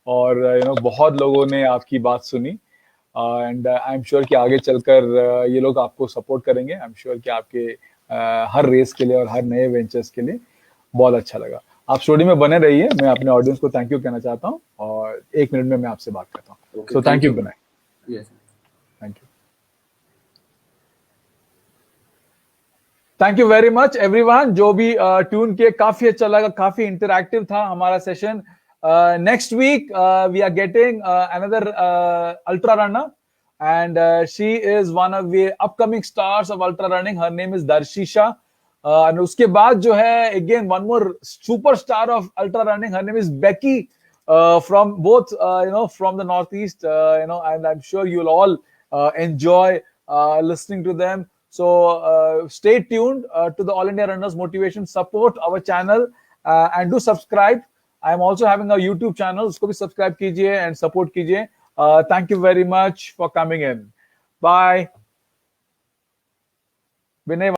और बहुत लोगों ने आपकी बात सुनी। एंड आई एम श्योर कि आगे चलकर ये लोग आपको सपोर्ट करेंगे। आई एम श्योर कि आपके हर रेस के लिए और हर नए वेंचर्स के लिए। बहुत अच्छा लगा। आप स्टूडियो में बने रहिए। मैं अपने ऑडियंस को थैंक यू कहना चाहता हूँ, और 1 मिनट में मैं आपसे बात करता हूँ।
Okay,
so thank
thank
you
you.
Vinay.
Yes.
Thank you. Thank you very much everyone, जो भी ट्यून किए। काफी अच्छा लगा, काफी इंटरैक्टिव था हमारा session. Next week we are getting another ultra runner, and she is one of the upcoming stars of ultra running. Her name is Darshisha. और उसके बाद जो है, again one more superstar of ultra running, her name is Becky, from both from the northeast, and I'm sure you'll all enjoy listening to them. So stay tuned to the All India Runners Motivation. Support our channel and do subscribe. I'm also having a YouTube channel, usko bhi subscribe kijiye and support kijiye. Thank you very much for coming in. Bye. Vinay.